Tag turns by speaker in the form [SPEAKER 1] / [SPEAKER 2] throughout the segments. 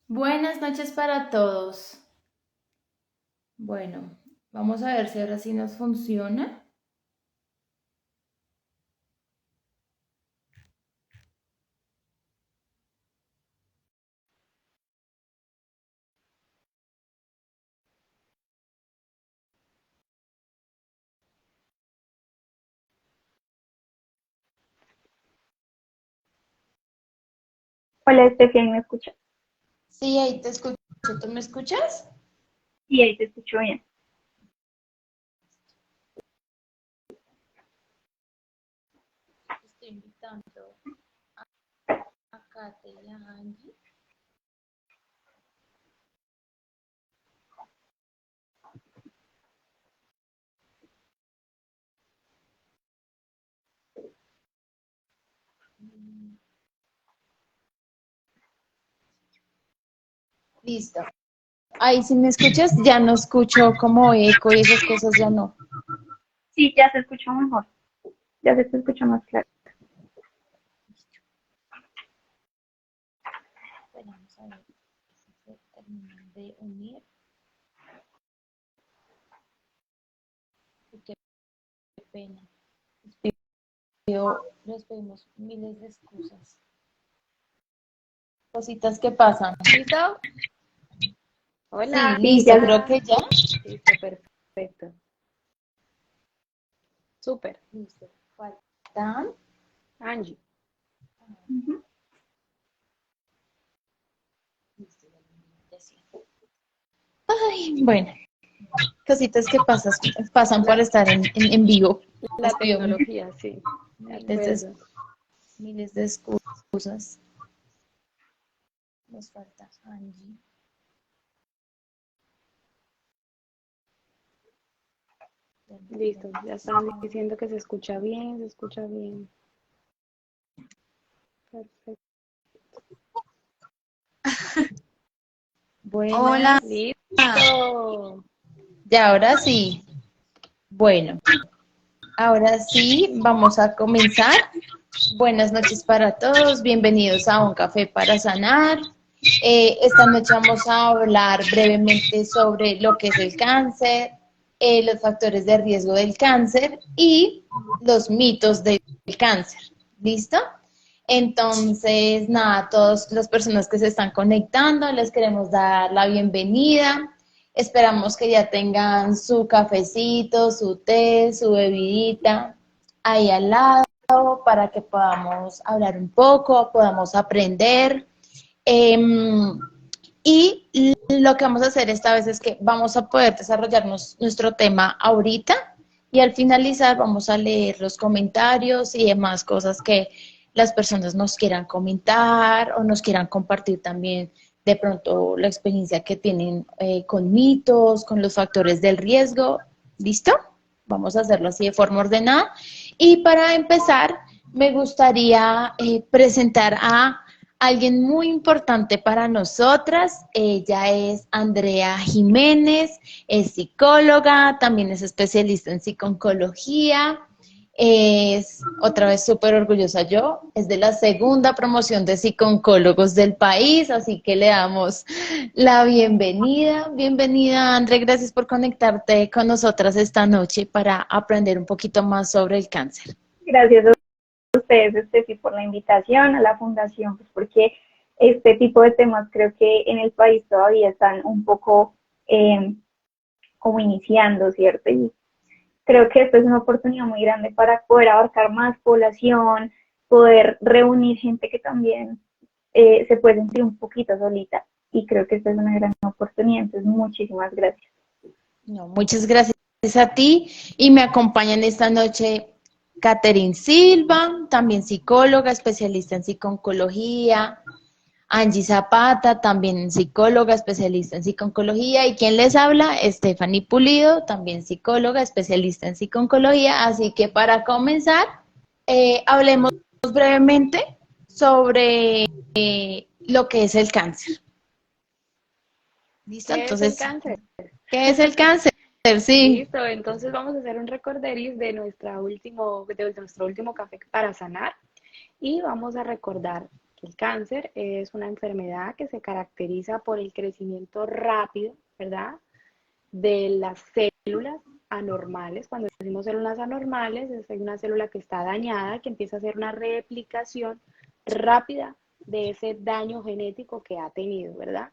[SPEAKER 1] Buenas noches para todos. Bueno, vamos a ver si ahora sí nos funciona.
[SPEAKER 2] Hola, Estefi, ¿me escuchas?
[SPEAKER 1] Sí, ahí te escucho. ¿Tú me escuchas?
[SPEAKER 2] Sí, ahí te escucho bien.
[SPEAKER 1] Estoy invitando a Kate y a Angie. Mm, Listo. Ahí si me escuchas, ya no escucho como eco y esas cosas ya no.
[SPEAKER 2] Sí, ya se escucha mejor, ya se te escucha más claro.
[SPEAKER 1] Esperamos a ver si se terminan de unir. Y qué pena. Les pedimos miles de excusas. Cositas que pasan.
[SPEAKER 3] ¿Listo?
[SPEAKER 1] Sí,
[SPEAKER 3] Hola.
[SPEAKER 2] Sí,
[SPEAKER 1] listo,
[SPEAKER 2] ya,
[SPEAKER 1] creo que ya.
[SPEAKER 3] Listo, perfecto. Súper.
[SPEAKER 1] Listo. Faltan.
[SPEAKER 3] Angie.
[SPEAKER 2] ujú.
[SPEAKER 1] Listo, ya lo invitación. Ay, bueno, cositas que pasan por
[SPEAKER 3] La,
[SPEAKER 1] estar en vivo.
[SPEAKER 3] la
[SPEAKER 1] Les pido
[SPEAKER 3] tecnología, sí. De
[SPEAKER 1] miles de,
[SPEAKER 3] acuerdo.
[SPEAKER 1] miles de excusas. Nos falta Angie.
[SPEAKER 3] Listo. Ya están diciendo que se escucha bien, se escucha bien. Perfecto.
[SPEAKER 1] Buenas.
[SPEAKER 3] Listo.
[SPEAKER 1] Ya, ahora sí. Bueno, ahora sí, vamos a comenzar. Buenas noches para todos. Bienvenidos a Un Café para Sanar. Esta noche vamos a hablar brevemente sobre lo que es el cáncer, los factores de riesgo del cáncer y los mitos del cáncer. ¿Listo? Entonces, nada, a todas las personas que se están conectando, les queremos dar la bienvenida. Esperamos que ya tengan su cafecito, su té, su bebidita ahí al lado para que podamos hablar un poco, podamos aprender. Y lo que vamos a hacer esta vez es que vamos a poder desarrollarnos nuestro tema ahorita y al finalizar vamos a leer los comentarios y demás cosas que las personas nos quieran comentar o nos quieran compartir también de pronto la experiencia que tienen con mitos, con los factores del riesgo. ¿Listo? Vamos a hacerlo así de forma ordenada. Y para empezar, me gustaría presentar a alguien muy importante para nosotras. Ella es Andrea Jiménez, es psicóloga, también es especialista en psiconcología. Es otra vez súper orgullosa yo, es de la segunda promoción de psicooncólogos del país, así que le damos la bienvenida. Bienvenida, Andrea, gracias por conectarte con nosotras esta noche para aprender un poquito más sobre el cáncer.
[SPEAKER 2] Gracias a ustedes, Estefi, por la invitación, a la fundación, pues porque este tipo de temas creo que en el país todavía están un poco eh, como iniciando, ¿cierto? Y creo que esto es una oportunidad muy grande para poder abarcar más población, poder reunir gente que también se puede sentir un poquito solita. Y creo que esta es una gran oportunidad. Entonces, muchísimas gracias.
[SPEAKER 1] No, muchas gracias a ti y me acompañan esta noche Catherine Silva, también psicóloga, especialista en psiconcología, Angie Zapata, también psicóloga, especialista en psiconcología, y quien les habla, Stephanie Pulido, también psicóloga, especialista en psiconcología. Así que para comenzar, hablemos brevemente sobre lo que es el cáncer. ¿Listo?
[SPEAKER 3] ¿Qué es el
[SPEAKER 1] Entonces,
[SPEAKER 3] cáncer?
[SPEAKER 1] ¿qué es el cáncer? Sí.
[SPEAKER 3] Listo, entonces vamos a hacer un recorderis de nuestro último café para sanar y vamos a recordar que el cáncer es una enfermedad que se caracteriza por el crecimiento rápido, ¿verdad? De las células anormales. Cuando decimos células anormales, es una célula que está dañada, que empieza a hacer una replicación rápida de ese daño genético que ha tenido, ¿verdad?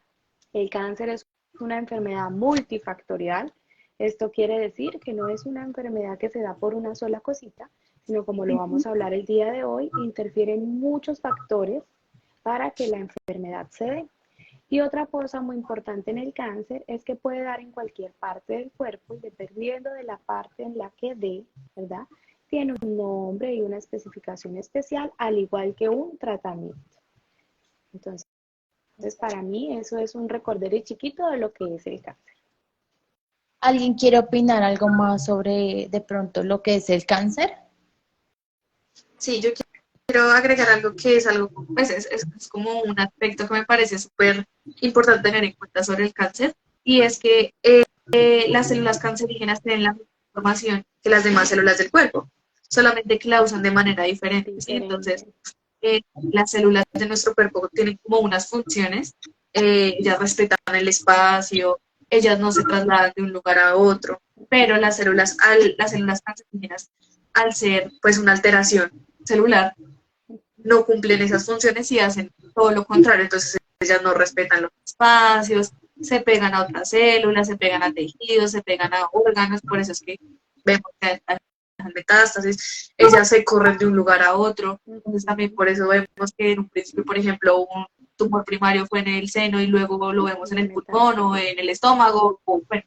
[SPEAKER 3] El cáncer es una enfermedad multifactorial. Esto quiere decir que no es una enfermedad que se da por una sola cosita, sino como lo vamos a hablar el día de hoy, interfieren muchos factores para que la enfermedad se dé. Y otra cosa muy importante en el cáncer es que puede dar en cualquier parte del cuerpo y dependiendo de la parte en la que dé, ¿verdad? Tiene un nombre y una especificación especial, al igual que un tratamiento. Entonces, para mí eso es un recordero chiquito de lo que es el cáncer.
[SPEAKER 1] ¿Alguien quiere opinar algo más sobre de pronto lo que es el cáncer?
[SPEAKER 4] Sí, yo quiero agregar algo que es algo, pues es como un aspecto que me parece súper importante tener en cuenta sobre el cáncer, y es que las células cancerígenas tienen la misma información que las demás células del cuerpo, solamente que la usan de manera diferente, ¿sí? Entonces, las células de nuestro cuerpo tienen como unas funciones, ellas respetan el espacio, ellas no se trasladan de un lugar a otro, pero las células cancerígenas, al ser pues una alteración celular, no cumplen esas funciones y hacen todo lo contrario. Entonces ellas no respetan los espacios, se pegan a otras células, se pegan a tejidos, se pegan a órganos, por eso es que vemos que hay metástasis, ellas se corren de un lugar a otro. Entonces también por eso vemos que en un principio, por ejemplo, un tumor primario fue en el seno y luego lo vemos en el pulmón o en el estómago, o, bueno.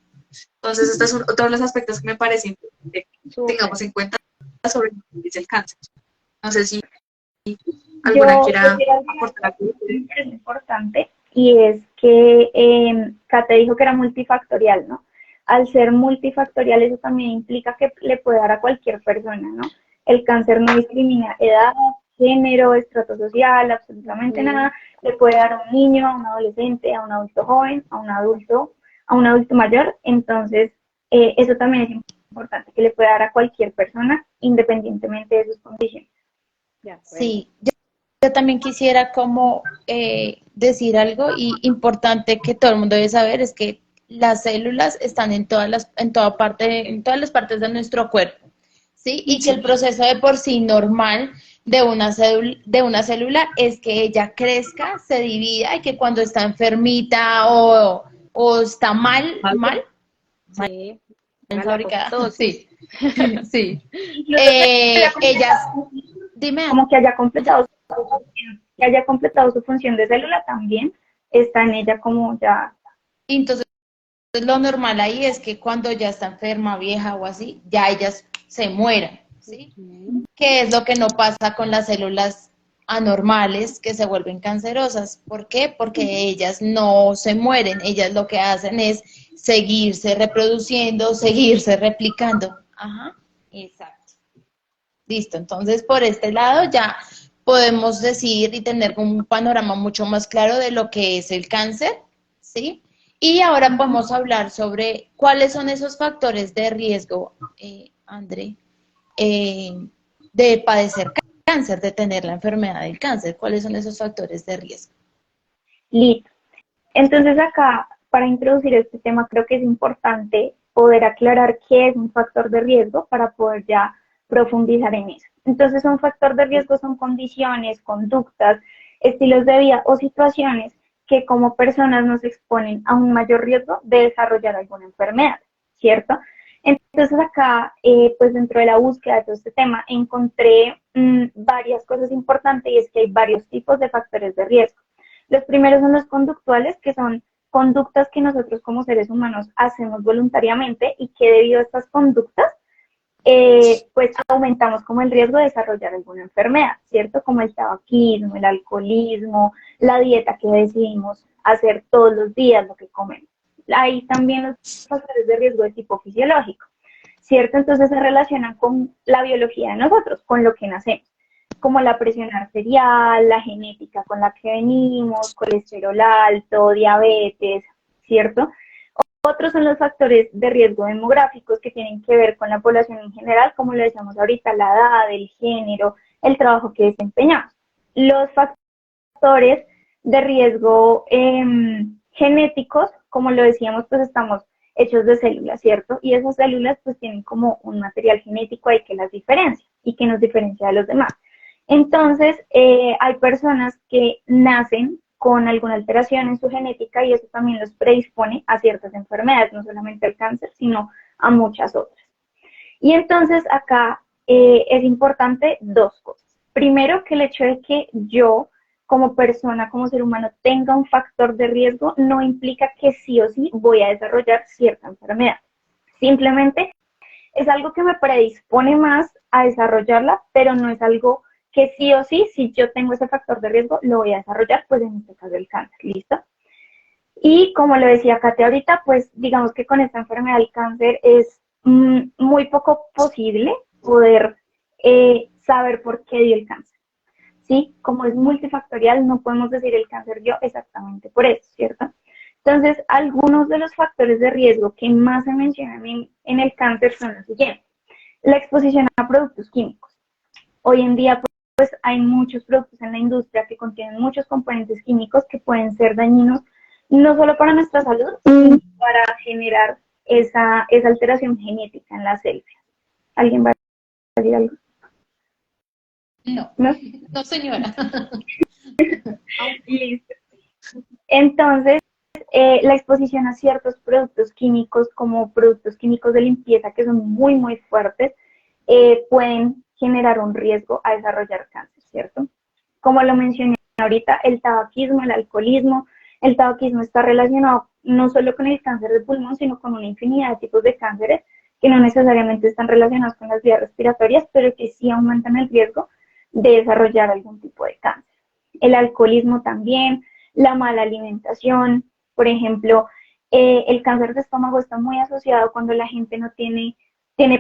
[SPEAKER 4] Entonces estos son otros los aspectos que me parece importante que tengamos en cuenta sobre lo que es el cáncer. No sé si alguna quiera aportar algo.
[SPEAKER 2] Es importante, y es que Kate dijo que era multifactorial, ¿no? Al ser multifactorial, eso también implica que le puede dar a cualquier persona, ¿no? El cáncer no discrimina edad, género, estrato social, absolutamente nada. Le puede dar a un niño, a un adolescente, a un adulto joven, a un adulto mayor. Entonces, eso también es importante, que le puede dar a cualquier persona, independientemente de sus condiciones.
[SPEAKER 1] Sí, yo también quisiera como decir algo y importante que todo el mundo debe saber es que las células están en en todas las partes de nuestro cuerpo, ¿sí? Y que el proceso de por sí normal de una célula es que ella crezca, se divida y que cuando está enfermita o está mal
[SPEAKER 3] Sí,
[SPEAKER 1] fabricada, sí, sí.
[SPEAKER 2] Ellas,
[SPEAKER 1] Dime.
[SPEAKER 2] como que haya completado su función de célula, también está en ella como ya.
[SPEAKER 1] Entonces, lo normal ahí es que cuando ya está enferma, vieja o así, ya ellas se mueran, ¿sí? ¿Qué es lo que no pasa con las células anormales que se vuelven cancerosas? ¿Por qué? Porque ellas no se mueren, ellas lo que hacen es seguirse reproduciendo, seguirse replicando. Ajá, exacto. Listo, entonces por este lado ya podemos decir y tener un panorama mucho más claro de lo que es el cáncer, ¿sí? Y ahora vamos a hablar sobre cuáles son esos factores de riesgo, André, de padecer cáncer, de tener la enfermedad del cáncer. ¿Cuáles son esos factores de riesgo?
[SPEAKER 2] Listo. Entonces acá, para introducir este tema, creo que es importante poder aclarar qué es un factor de riesgo para poder ya profundizar en eso. Entonces, un factor de riesgo son condiciones, conductas, estilos de vida o situaciones que como personas nos exponen a un mayor riesgo de desarrollar alguna enfermedad, ¿cierto? Entonces acá, pues dentro de la búsqueda de todo este tema, encontré varias cosas importantes, y es que hay varios tipos de factores de riesgo. Los primeros son los conductuales, que son conductas que nosotros como seres humanos hacemos voluntariamente y que debido a estas conductas, pues aumentamos como el riesgo de desarrollar alguna enfermedad, ¿cierto? Como el tabaquismo, el alcoholismo, la dieta que decidimos hacer todos los días, lo que comemos. Hay también los factores de riesgo de tipo fisiológico, ¿cierto? Entonces se relacionan con la biología de nosotros, con lo que nacemos, como la presión arterial, la genética con la que venimos, colesterol alto, diabetes, ¿cierto? Otros son los factores de riesgo demográficos que tienen que ver con la población en general, como lo decíamos ahorita, la edad, el género, el trabajo que desempeñamos. Los factores factores de riesgo genéticos, como lo decíamos, pues estamos hechos de células, ¿cierto? Y esas células pues tienen como un material genético ahí que las diferencia y que nos diferencia de los demás. Entonces, hay personas que nacen con alguna alteración en su genética y eso también los predispone a ciertas enfermedades, no solamente al cáncer, sino a muchas otras. Y entonces acá es importante dos cosas. Primero, que el hecho de que yo, como persona, como ser humano, tenga un factor de riesgo no implica que sí o sí voy a desarrollar cierta enfermedad. Simplemente es algo que me predispone más a desarrollarla, pero no es algo que sí o sí, si yo tengo ese factor de riesgo, lo voy a desarrollar, pues en este caso el cáncer, ¿listo? Y como lo decía Kate ahorita, pues digamos que con esta enfermedad del cáncer es muy poco posible poder saber por qué dio el cáncer. ¿Sí? Como es multifactorial, no podemos decir el cáncer dio exactamente por eso, ¿cierto? Entonces, algunos de los factores de riesgo que más se mencionan en el cáncer son los siguientes. La exposición a productos químicos. Hoy en día, pues hay muchos productos en la industria que contienen muchos componentes químicos que pueden ser dañinos no solo para nuestra salud, sino para generar esa alteración genética en las células. ¿Alguien va a decir algo?
[SPEAKER 1] No,
[SPEAKER 2] ¿No?
[SPEAKER 1] no señora.
[SPEAKER 2] Listo. Entonces, la exposición a ciertos productos químicos, como productos químicos de limpieza que son muy, muy fuertes, pueden generar un riesgo a desarrollar cáncer, ¿cierto? Como lo mencioné ahorita, el tabaquismo, el alcoholismo. El tabaquismo está relacionado no solo con el cáncer de pulmón, sino con una infinidad de tipos de cánceres que no necesariamente están relacionados con las vías respiratorias, pero que sí aumentan el riesgo de desarrollar algún tipo de cáncer. El alcoholismo también, la mala alimentación, por ejemplo, el cáncer de estómago está muy asociado cuando la gente no tiene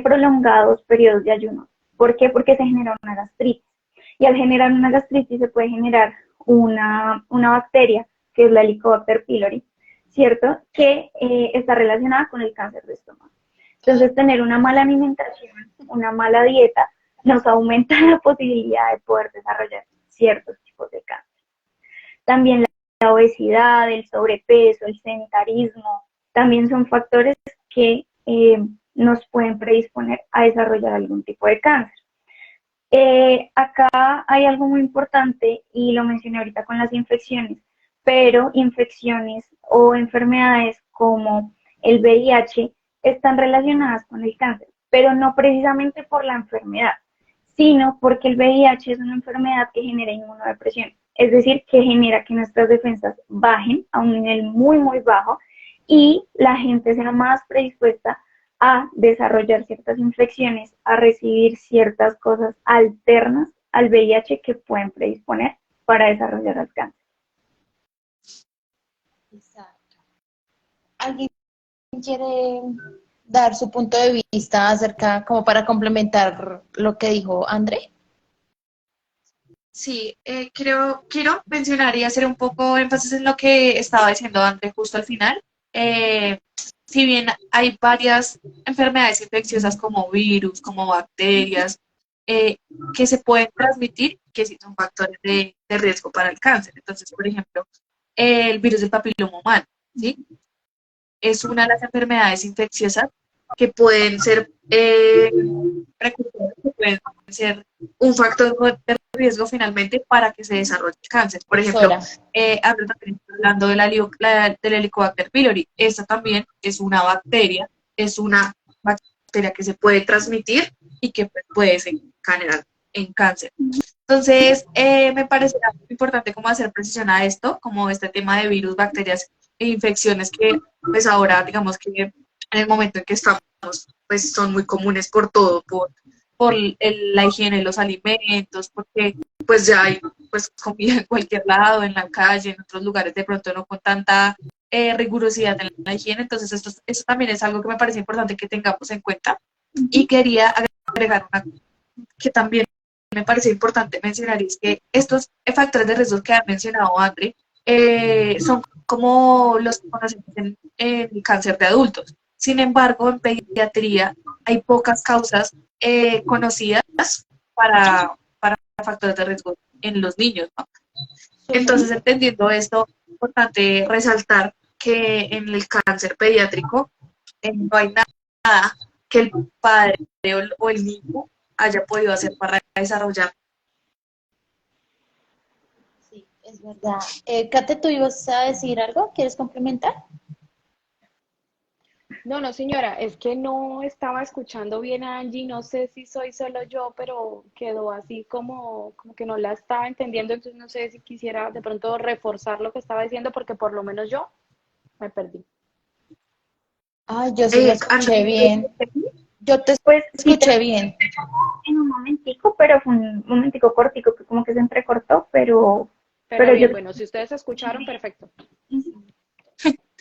[SPEAKER 2] prolongados periodos de ayuno. ¿Por qué? Porque se genera una gastritis. Y al generar una gastritis se puede generar una bacteria, que es la Helicobacter pylori, ¿cierto? Que está relacionada con el cáncer de estómago. Entonces, tener una mala alimentación, una mala dieta, nos aumenta la posibilidad de poder desarrollar ciertos tipos de cáncer. También la obesidad, el sobrepeso, el sedentarismo, también son factores que nos pueden predisponer a desarrollar algún tipo de cáncer. Acá hay algo muy importante y lo mencioné ahorita con las infecciones, pero infecciones o enfermedades como el VIH están relacionadas con el cáncer, pero no precisamente por la enfermedad, sino porque el VIH es una enfermedad que genera inmunodepresión, es decir, que genera que nuestras defensas bajen a un nivel muy, muy bajo y la gente sea más predispuesta a desarrollar ciertas infecciones, a recibir ciertas cosas alternas al VIH que pueden predisponer para desarrollar el cáncer.
[SPEAKER 1] Exacto. ¿Alguien quiere dar su punto de vista acerca, como para complementar lo que dijo André?
[SPEAKER 4] Sí, quiero mencionar y hacer un poco énfasis en lo que estaba diciendo antes, justo al final. Si bien hay varias enfermedades infecciosas como virus, como bacterias, que se pueden transmitir, que sí son factores de riesgo para el cáncer. Entonces, por ejemplo, el virus del papiloma humano, ¿sí? Es una de las enfermedades infecciosas que pueden ser precursores, que pueden ser un factor de riesgo finalmente para que se desarrolle el cáncer. Por ejemplo, hablando de del Helicobacter pylori, esta también es una bacteria que se puede transmitir y que puede desencadenar en cáncer. Entonces, me parece importante como hacer precisión a esto, como este tema de virus, bacterias e infecciones que pues ahora digamos que en el momento en que estamos pues son muy comunes por todo, por la higiene de los alimentos, porque pues ya hay pues comida en cualquier lado, en la calle, en otros lugares de pronto no con tanta rigurosidad en la higiene, entonces esto también es algo que me parece importante que tengamos en cuenta. Y quería agregar una que también me parece importante mencionar, y es que estos factores de riesgo que ha mencionado André son como los que conocemos en el cáncer de adultos. Sin embargo, en pediatría hay pocas causas conocidas para factores de riesgo en los niños, ¿no? Entonces, entendiendo esto, es importante resaltar que en el cáncer pediátrico no hay nada que el padre o el niño haya podido hacer para desarrollar.
[SPEAKER 1] Sí, es verdad. Kate, ¿tú ibas a decir algo? ¿Quieres complementar?
[SPEAKER 3] No, no, señora, es que no estaba escuchando bien a Angie, no sé si soy solo yo, pero quedó así como que no la estaba entendiendo, entonces no sé si quisiera de pronto reforzar lo que estaba diciendo, porque por lo menos yo me perdí.
[SPEAKER 1] Ay, yo sí la escuché bien. Yo te
[SPEAKER 2] Pues sí,
[SPEAKER 1] escuché bien.
[SPEAKER 2] en un momentico, pero fue un momentico cortico que como que se entrecortó,
[SPEAKER 3] Pero
[SPEAKER 2] pero yo...
[SPEAKER 3] bien, bueno, si ustedes escucharon, perfecto.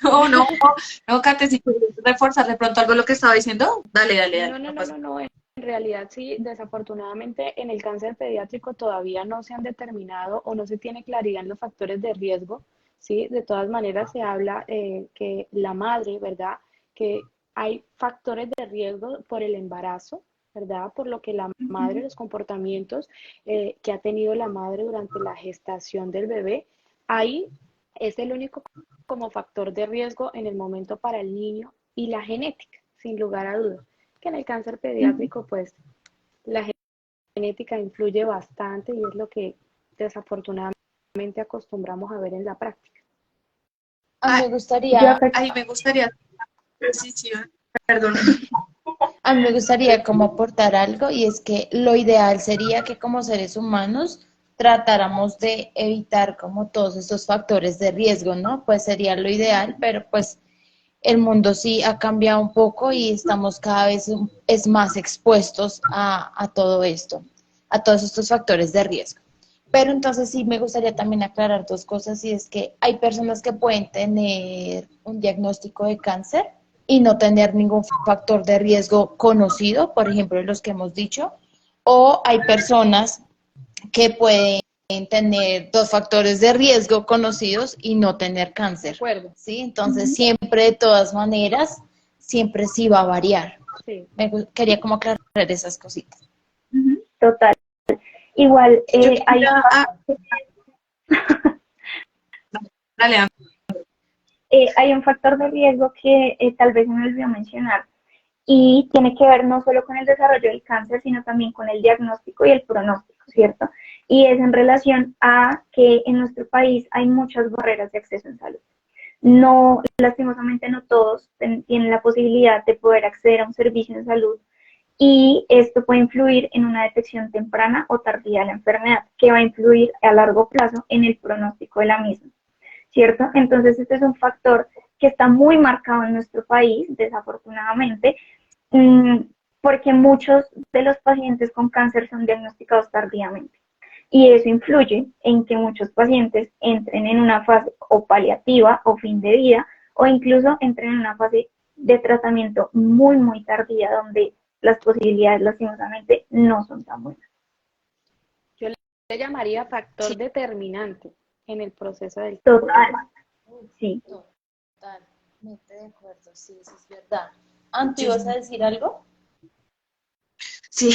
[SPEAKER 4] No, Kate, si quieres reforzar de pronto algo de lo que estaba diciendo, dale,
[SPEAKER 3] No, no,
[SPEAKER 4] no
[SPEAKER 3] no,
[SPEAKER 4] pasa
[SPEAKER 3] no, no. En realidad sí, desafortunadamente en el cáncer pediátrico todavía no se han determinado o no se tiene claridad en los factores de riesgo, ¿sí? De todas maneras se habla que la madre, ¿verdad? Que hay factores de riesgo por el embarazo, ¿verdad? Por lo que la madre, los comportamientos que ha tenido la madre durante la gestación del bebé, ahí es el único como factor de riesgo en el momento para el niño y la genética, sin lugar a dudas que en el cáncer pediátrico, pues la genética influye bastante y es lo que desafortunadamente acostumbramos a ver en la práctica.
[SPEAKER 1] A mí
[SPEAKER 4] Ah,
[SPEAKER 1] me
[SPEAKER 2] Yo
[SPEAKER 1] gustaría,
[SPEAKER 2] acá,
[SPEAKER 4] ahí me gustaría hacer una precisión, perdón.
[SPEAKER 1] a mí me gustaría como aportar algo y es que lo ideal sería que como seres humanos tratáramos de evitar como todos estos factores de riesgo, ¿no? Pues sería lo ideal, pero pues el mundo sí ha cambiado un poco y estamos cada vez es más expuestos a todo esto, a todos estos factores de riesgo. Pero entonces sí me gustaría también aclarar dos cosas y es que hay personas que pueden tener un diagnóstico de cáncer y no tener ningún factor de riesgo conocido, por ejemplo, los que hemos dicho, o hay personas que pueden tener dos factores de riesgo conocidos y no tener
[SPEAKER 3] ¿De
[SPEAKER 1] cáncer,
[SPEAKER 3] acuerdo?
[SPEAKER 1] ¿sí? Entonces, siempre, de todas maneras, siempre sí va a variar.
[SPEAKER 3] Sí.
[SPEAKER 1] Quería como aclarar esas cositas.
[SPEAKER 2] total. Igual,
[SPEAKER 4] Yo
[SPEAKER 2] hay,
[SPEAKER 4] quisiera, dale,
[SPEAKER 2] hay un factor de riesgo que tal vez se me olvidó mencionar y tiene que ver no solo con el desarrollo del cáncer, sino también con el diagnóstico y el pronóstico, ¿cierto? Y es en relación a que en nuestro país hay muchas barreras de acceso en salud. No, lastimosamente no todos tienen la posibilidad de poder acceder a un servicio en salud y esto puede influir en una detección temprana o tardía de la enfermedad, que va a influir a largo plazo en el pronóstico de la misma, ¿cierto? Entonces, este es un factor que está muy marcado en nuestro país, desafortunadamente, porque muchos de los pacientes con cáncer son diagnosticados tardíamente. Y eso influye en que muchos pacientes entren en una fase o paliativa o fin de vida, o incluso entren en una fase de tratamiento muy, muy tardía, donde las posibilidades, lastimosamente, no son tan buenas.
[SPEAKER 3] Yo le llamaría factor determinante en el proceso del
[SPEAKER 2] Total,
[SPEAKER 3] cáncer.
[SPEAKER 2] sí.
[SPEAKER 1] Totalmente de acuerdo, sí, eso es verdad. Anto,
[SPEAKER 4] yo
[SPEAKER 1] ¿ibas a decir algo?
[SPEAKER 4] sí,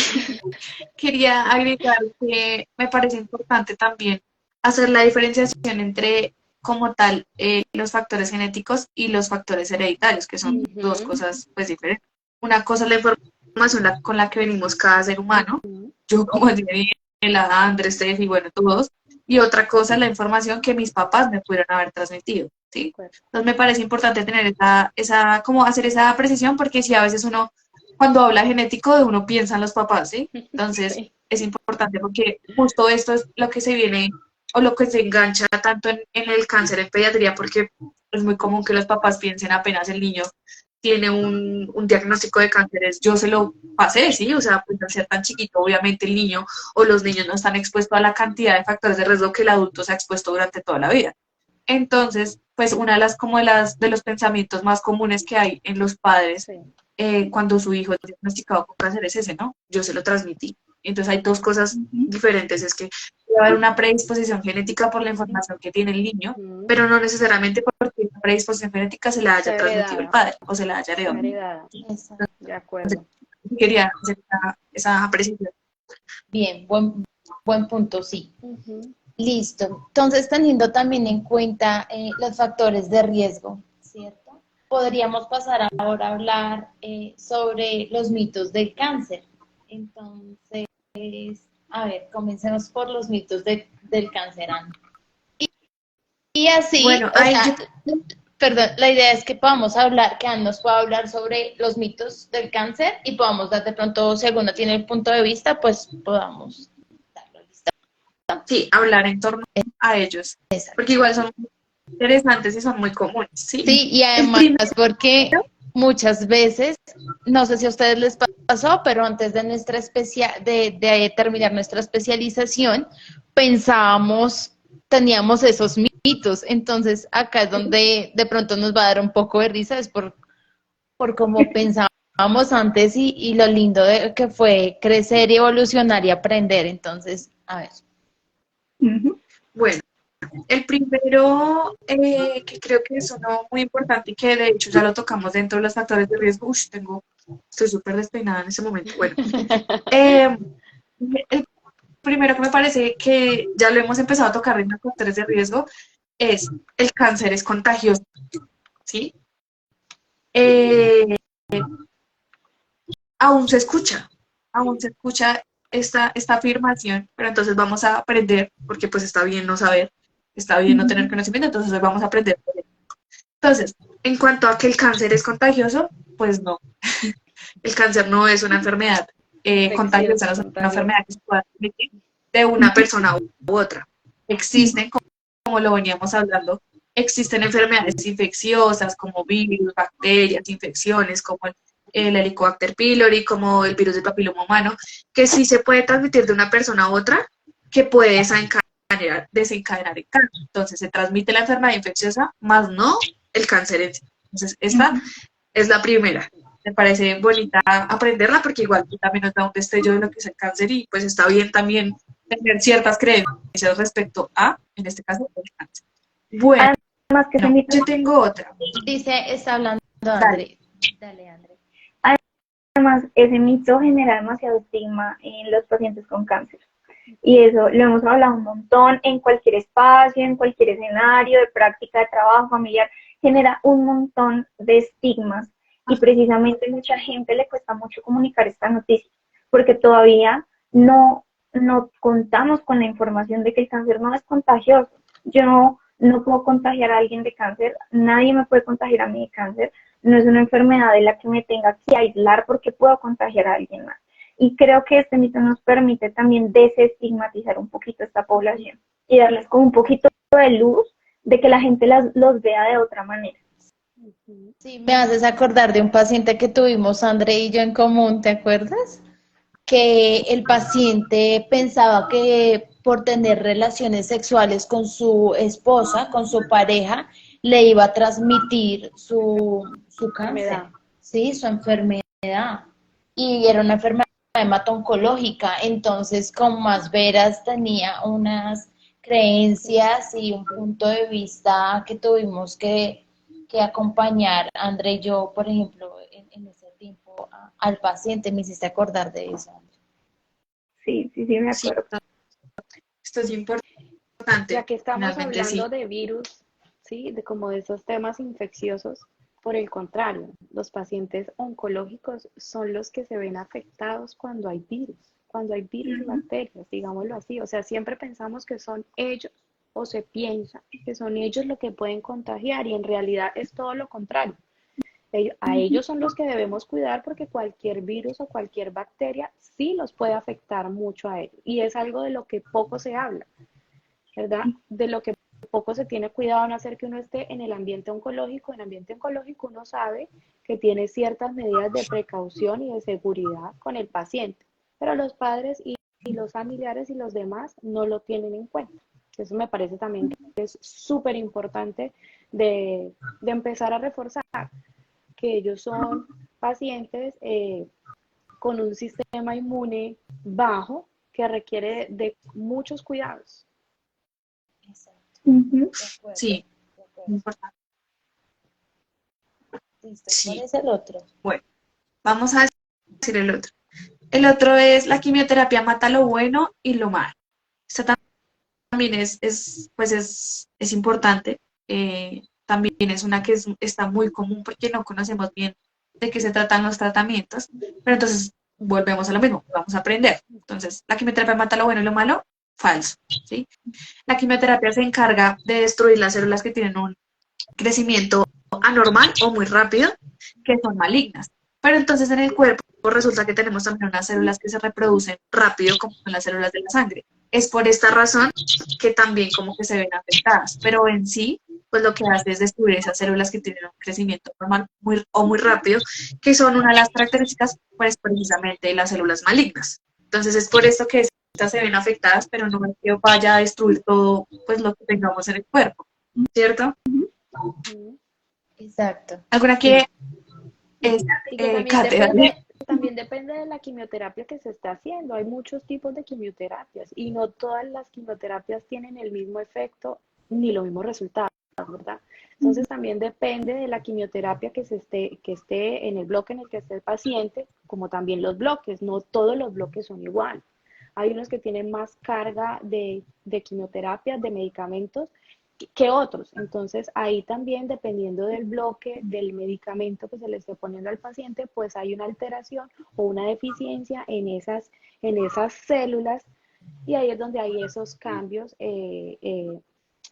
[SPEAKER 4] quería agregar que me parece importante también hacer la diferenciación entre, como tal, los factores genéticos y los factores hereditarios, que son dos
[SPEAKER 3] Ujú,
[SPEAKER 4] cosas pues diferentes. Una cosa es la información con la que venimos cada ser humano,
[SPEAKER 3] ujú.
[SPEAKER 4] yo como Daniela, Andrés, Steph y bueno, todos, y otra cosa es la información que mis papás me pudieron haber transmitido,
[SPEAKER 3] De
[SPEAKER 4] ¿sí?
[SPEAKER 3] acuerdo.
[SPEAKER 4] Entonces me parece importante tener como hacer esa precisión, porque si a veces uno cuando habla genético de uno piensa en los papás, ¿sí? Entonces
[SPEAKER 3] Sí.
[SPEAKER 4] es importante porque justo esto es lo que se viene o lo que se engancha tanto en el cáncer en pediatría, porque es muy común que los papás piensen apenas el niño tiene un diagnóstico de cáncer, yo se lo pasé, ¿sí? O sea, pues al ser tan chiquito, obviamente el niño o los niños no están expuestos a la cantidad de factores de riesgo que el adulto se ha expuesto durante toda la vida. Entonces, pues una de de los pensamientos más comunes que hay en los padres
[SPEAKER 3] Sí.
[SPEAKER 4] cuando su hijo es diagnosticado con cáncer es ese, ¿no? Yo se lo transmití. Entonces hay dos cosas
[SPEAKER 2] Ujú.
[SPEAKER 4] diferentes, es que puede haber una predisposición genética por la información que tiene el niño,
[SPEAKER 3] Ujú.
[SPEAKER 4] pero no necesariamente porque la predisposición genética se la haya
[SPEAKER 3] Sea
[SPEAKER 4] transmitido el
[SPEAKER 3] heredada.
[SPEAKER 4] padre o se la haya heredado.
[SPEAKER 3] Sea heredada.
[SPEAKER 1] Exacto.
[SPEAKER 3] De acuerdo.
[SPEAKER 4] Quería hacer esa precisión.
[SPEAKER 1] Bien, buen punto, sí.
[SPEAKER 3] Ujú.
[SPEAKER 1] Listo. Entonces, teniendo también en cuenta los factores de riesgo, ¿cierto? Podríamos pasar ahora a hablar sobre los mitos del cáncer. Entonces, a ver, comencemos por los mitos del cáncer, Ana. Y así,
[SPEAKER 4] Bueno,
[SPEAKER 1] o sea, perdón, la idea es que podamos hablar, que Ana nos pueda hablar sobre los mitos del cáncer y podamos dar de pronto, si alguno tiene el punto de vista, pues podamos darlo. ¿Listo?
[SPEAKER 4] sí, hablar en torno a ellos, porque igual son muy interesantes y son muy comunes, ¿sí?
[SPEAKER 1] Sí, y
[SPEAKER 4] El
[SPEAKER 1] además
[SPEAKER 4] primero,
[SPEAKER 1] porque muchas veces, no sé si a ustedes les pasó, pero antes de de terminar nuestra especialización, pensábamos, teníamos esos mitos. Entonces, acá es donde de pronto nos va a dar un poco de risa, es por cómo pensábamos antes y lo lindo de que fue crecer y evolucionar y aprender. Entonces, a ver.
[SPEAKER 2] Ujú.
[SPEAKER 4] bueno, el primero que creo que es uno muy importante y que de hecho ya lo tocamos dentro de los factores de riesgo. Estoy súper despeinada en ese momento. Bueno, eh, el primero que me parece que ya lo hemos empezado a tocar en los factores de riesgo es el cáncer es contagioso, ¿sí? Eh, aún se escucha esta afirmación, pero entonces vamos a aprender, porque pues está bien no saber, está bien no tener conocimiento, entonces hoy vamos a aprender. Entonces, en cuanto a que el cáncer es contagioso, pues no, el cáncer no es una enfermedad contagiosa, no es una
[SPEAKER 3] Contagioso.
[SPEAKER 4] enfermedad que se pueda transmitir de una persona u otra. Existen, como lo veníamos hablando, existen enfermedades infecciosas como virus, bacterias, infecciones como el Helicobacter pylori, como el virus del papiloma humano, que sí se puede transmitir de una persona a otra, que puede desencadenar el cáncer. Entonces se transmite la enfermedad infecciosa, más no el cáncer en sí. Entonces esta es la primera. Me parece bonita aprenderla porque igual también nos da un destello de lo que es el cáncer y pues está bien también tener ciertas creencias respecto a, en este caso, el cáncer. Bueno,
[SPEAKER 2] Además que ese mito,
[SPEAKER 4] yo tengo otra.
[SPEAKER 1] Dice, está hablando
[SPEAKER 4] Dale.
[SPEAKER 1] André. Dale, André.
[SPEAKER 2] además, ese mito genera demasiado estigma en los pacientes con cáncer. Y eso lo hemos hablado un montón en cualquier espacio, en cualquier escenario de práctica de trabajo familiar, genera un montón de estigmas y precisamente mucha gente le cuesta mucho comunicar esta noticia porque todavía no contamos con la información de que el cáncer no es contagioso. Yo no puedo contagiar a alguien de cáncer, nadie me puede contagiar a mí de cáncer, no es una enfermedad de la que me tenga que aislar porque puedo contagiar a alguien más. Y creo que este mito nos permite también desestigmatizar un poquito a esta población y darles como un poquito de luz de que la gente los vea de otra manera.
[SPEAKER 1] Sí, me haces acordar de un paciente que tuvimos, André y yo en común, ¿te acuerdas? Que el paciente pensaba que por tener relaciones sexuales con su esposa, con su pareja, le iba a transmitir su cáncer,
[SPEAKER 3] Enfermedad.
[SPEAKER 1] ¿sí? Su enfermedad. Y era una enfermedad hemato-oncológica, entonces con más veras tenía unas creencias y un punto de vista que tuvimos que acompañar, André y yo, por ejemplo, en ese tiempo al paciente. Me hiciste acordar de eso, André.
[SPEAKER 2] Sí, me
[SPEAKER 4] Sí,
[SPEAKER 2] acuerdo.
[SPEAKER 4] esto es importante,
[SPEAKER 3] Ya que estamos
[SPEAKER 4] finalmente
[SPEAKER 3] hablando
[SPEAKER 4] sí.
[SPEAKER 3] de virus, ¿sí? De como de esos temas infecciosos, por el contrario, los pacientes oncológicos son los que se ven afectados cuando hay virus y bacterias, digámoslo así. O sea, siempre pensamos que son ellos o se piensa que son ellos los que pueden contagiar y en realidad es todo lo contrario. A ellos son los que debemos cuidar porque cualquier virus o cualquier bacteria sí los puede afectar mucho a ellos. Y es algo de lo que poco se habla, ¿verdad? De lo que poco se tiene cuidado en hacer que uno esté en el ambiente oncológico. En el ambiente oncológico uno sabe que tiene ciertas medidas de precaución y de seguridad con el paciente, pero los padres y los familiares y los demás no lo tienen en cuenta. Eso me parece también que es súper importante de empezar a reforzar, que ellos son pacientes con un sistema inmune bajo que requiere de muchos cuidados.
[SPEAKER 1] Exacto.
[SPEAKER 2] Ujú.
[SPEAKER 1] De acuerdo,
[SPEAKER 4] Sí,
[SPEAKER 1] de acuerdo.
[SPEAKER 4] importante.
[SPEAKER 1] Listo, ¿cuál
[SPEAKER 4] Sí.
[SPEAKER 1] es el otro?
[SPEAKER 4] Bueno, vamos a decir el otro. El otro es la quimioterapia mata lo bueno y lo malo. Esta también también es importante. También es una que está muy común porque no conocemos bien de qué se tratan los tratamientos, pero entonces volvemos a lo mismo, vamos a aprender. Entonces, ¿la quimioterapia mata lo bueno y lo malo? Falso, ¿sí? La quimioterapia se encarga de destruir las células que tienen un crecimiento anormal o muy rápido, que son malignas. Pero entonces en el cuerpo resulta que tenemos también unas células que se reproducen rápido, como son las células de la sangre. Es por esta razón que también como que se ven afectadas, pero en sí, pues lo que hace es destruir esas células que tienen un crecimiento normal muy rápido, que son una de las características, pues precisamente de las células malignas. Entonces es por esto que estas se ven afectadas, pero no es que vaya a destruir todo, pues lo que tengamos en el cuerpo, ¿cierto?
[SPEAKER 1] Exacto.
[SPEAKER 4] ¿Alguna
[SPEAKER 1] Sí.
[SPEAKER 4] que es
[SPEAKER 3] Y que también
[SPEAKER 4] Kate, dale?
[SPEAKER 3] también depende de la quimioterapia que se está haciendo. Hay muchos tipos de quimioterapias y no todas las quimioterapias tienen el mismo efecto ni los mismos resultados, ¿verdad? Entonces también depende de la quimioterapia que esté en el bloque en el que esté el paciente, como también los bloques. No todos los bloques son igual. Hay unos que tienen más carga de quimioterapia, de medicamentos, que otros. Entonces, ahí también, dependiendo del bloque, del medicamento que se le esté poniendo al paciente, pues hay una alteración o una deficiencia en esas células y ahí es donde hay esos cambios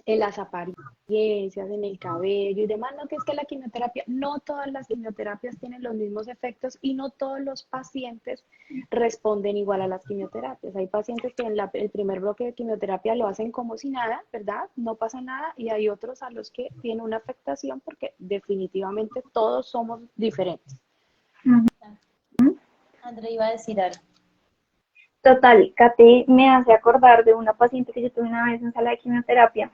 [SPEAKER 3] en las apariencias, en el cabello y demás. No, que es que la quimioterapia, no todas las quimioterapias tienen los mismos efectos y no todos los pacientes responden igual a las quimioterapias. Hay pacientes que en el primer bloque de quimioterapia lo hacen como si nada, ¿verdad? No pasa nada, y hay otros a los que tiene una afectación porque definitivamente todos somos diferentes.
[SPEAKER 1] André iba a decir algo.
[SPEAKER 2] Total, Kate me hace acordar de una paciente que yo tuve una vez en sala de quimioterapia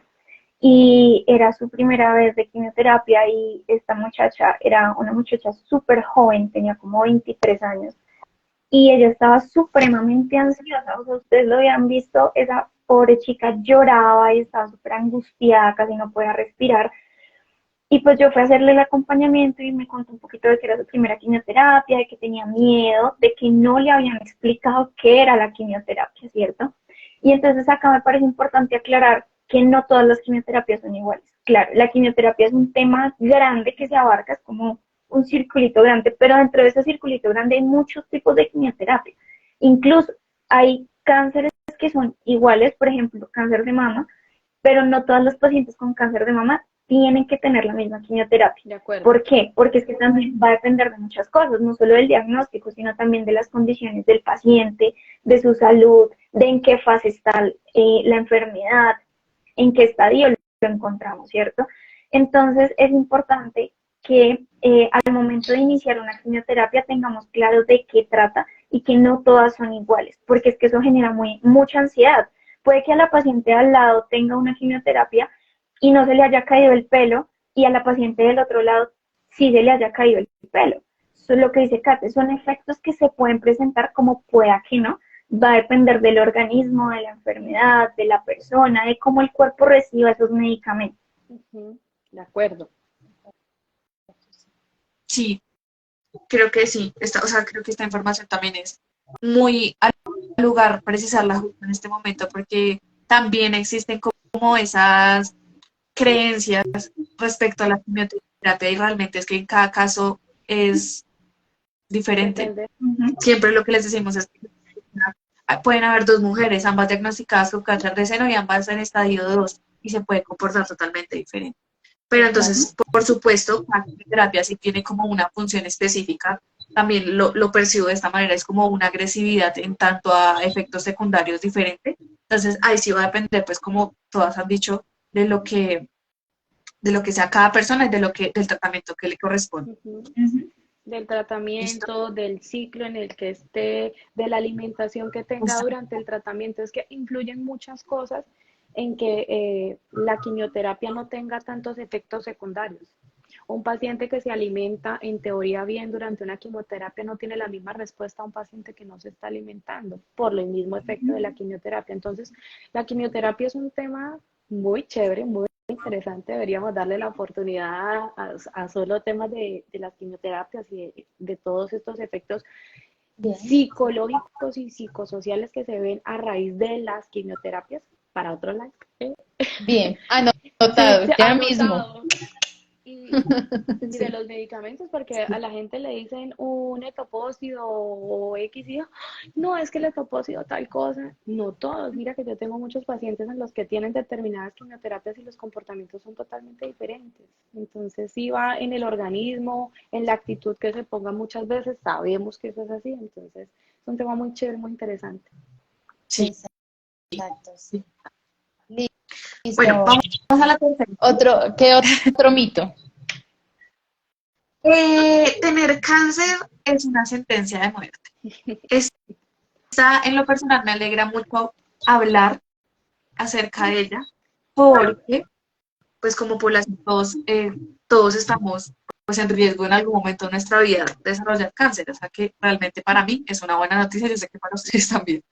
[SPEAKER 2] y era su primera vez de quimioterapia y esta muchacha era una muchacha súper joven, tenía como 23 años y ella estaba supremamente ansiosa, o sea, ustedes lo habían visto, esa pobre chica lloraba y estaba súper angustiada, casi no podía respirar. Y pues yo fui a hacerle el acompañamiento y me contó un poquito de que era su primera quimioterapia, de que tenía miedo, de que no le habían explicado qué era la quimioterapia, ¿cierto? Y entonces acá me parece importante aclarar que no todas las quimioterapias son iguales. Claro, la quimioterapia es un tema grande que se abarca, es como un circulito grande, pero dentro de ese circulito grande hay muchos tipos de quimioterapia. Incluso hay cánceres que son iguales, por ejemplo, cáncer de mama, pero no todos los pacientes con cáncer de mama tienen que tener la misma quimioterapia.
[SPEAKER 3] De acuerdo.
[SPEAKER 2] ¿Por qué? Porque es que también va a depender de muchas cosas, no solo del diagnóstico, sino también de las condiciones del paciente, de su salud, de en qué fase está la enfermedad, en qué estadio lo encontramos, ¿cierto? Entonces es importante que al momento de iniciar una quimioterapia tengamos claro de qué trata y que no todas son iguales, porque es que eso genera mucha ansiedad. Puede que a la paciente al lado tenga una quimioterapia y no se le haya caído el pelo y a la paciente del otro lado sí se le haya caído el pelo. Eso es lo que dice Kate, son efectos que se pueden presentar como pueda que no, va a depender del organismo, de la enfermedad, de la persona, de cómo el cuerpo reciba esos medicamentos.
[SPEAKER 3] De acuerdo.
[SPEAKER 4] Sí, creo que sí. O sea, creo que esta información también es muy al lugar precisarla justo en este momento, porque también existen como esas creencias respecto a la quimioterapia y realmente es que en cada caso es diferente.
[SPEAKER 3] Depende.
[SPEAKER 4] Siempre lo que les decimos es que pueden haber dos mujeres, ambas diagnosticadas con cáncer de seno y ambas en estadio 2 y se puede comportar totalmente diferente. Pero entonces, por supuesto, la terapia sí tiene como una función específica, también lo percibo de esta manera, es como una agresividad en tanto a efectos secundarios diferentes. Entonces, ahí sí va a depender, pues como todas han dicho, de lo que sea cada persona y del tratamiento que le corresponde.
[SPEAKER 3] Del
[SPEAKER 4] ¿Listo?
[SPEAKER 3] tratamiento, del ciclo en el que esté, de la alimentación que tenga
[SPEAKER 4] Listo.
[SPEAKER 3] durante el tratamiento. Es que influyen muchas cosas en que la quimioterapia no tenga tantos efectos secundarios. Un paciente que se alimenta en teoría bien durante una quimioterapia no tiene la misma respuesta a un paciente que no se está alimentando por el mismo efecto de la quimioterapia. Entonces, la quimioterapia es un tema muy chévere, muy interesante. Deberíamos darle la oportunidad a solo temas de las quimioterapias y de todos estos efectos
[SPEAKER 1] Bien.
[SPEAKER 3] psicológicos y psicosociales que se ven a raíz de las quimioterapias. para otro like.
[SPEAKER 1] Bien, anotado,
[SPEAKER 3] Sí,
[SPEAKER 1] ya mismo.
[SPEAKER 3] anotado. Y de los medicamentos, porque a la gente le dicen un etopósido o X y no, es que el etopósido tal cosa. No todos. Mira que yo tengo muchos pacientes en los que tienen determinadas quimioterapias y los comportamientos son totalmente diferentes. Entonces, sí va en el organismo, en la actitud que se ponga muchas veces. Sabemos que eso es así. Entonces, es un tema muy chévere, muy interesante.
[SPEAKER 4] Sí.
[SPEAKER 1] Exacto, sí.
[SPEAKER 4] Bueno,
[SPEAKER 1] Listo.
[SPEAKER 4] vamos a la tercera.
[SPEAKER 1] ¿Qué otro mito?
[SPEAKER 4] Tener cáncer es una sentencia de muerte. Esta, en lo personal, me alegra mucho hablar acerca de ella, porque, pues como población, todos estamos pues, en riesgo en algún momento de nuestra vida de desarrollar cáncer, o sea que realmente para mí es una buena noticia, yo sé que para ustedes también.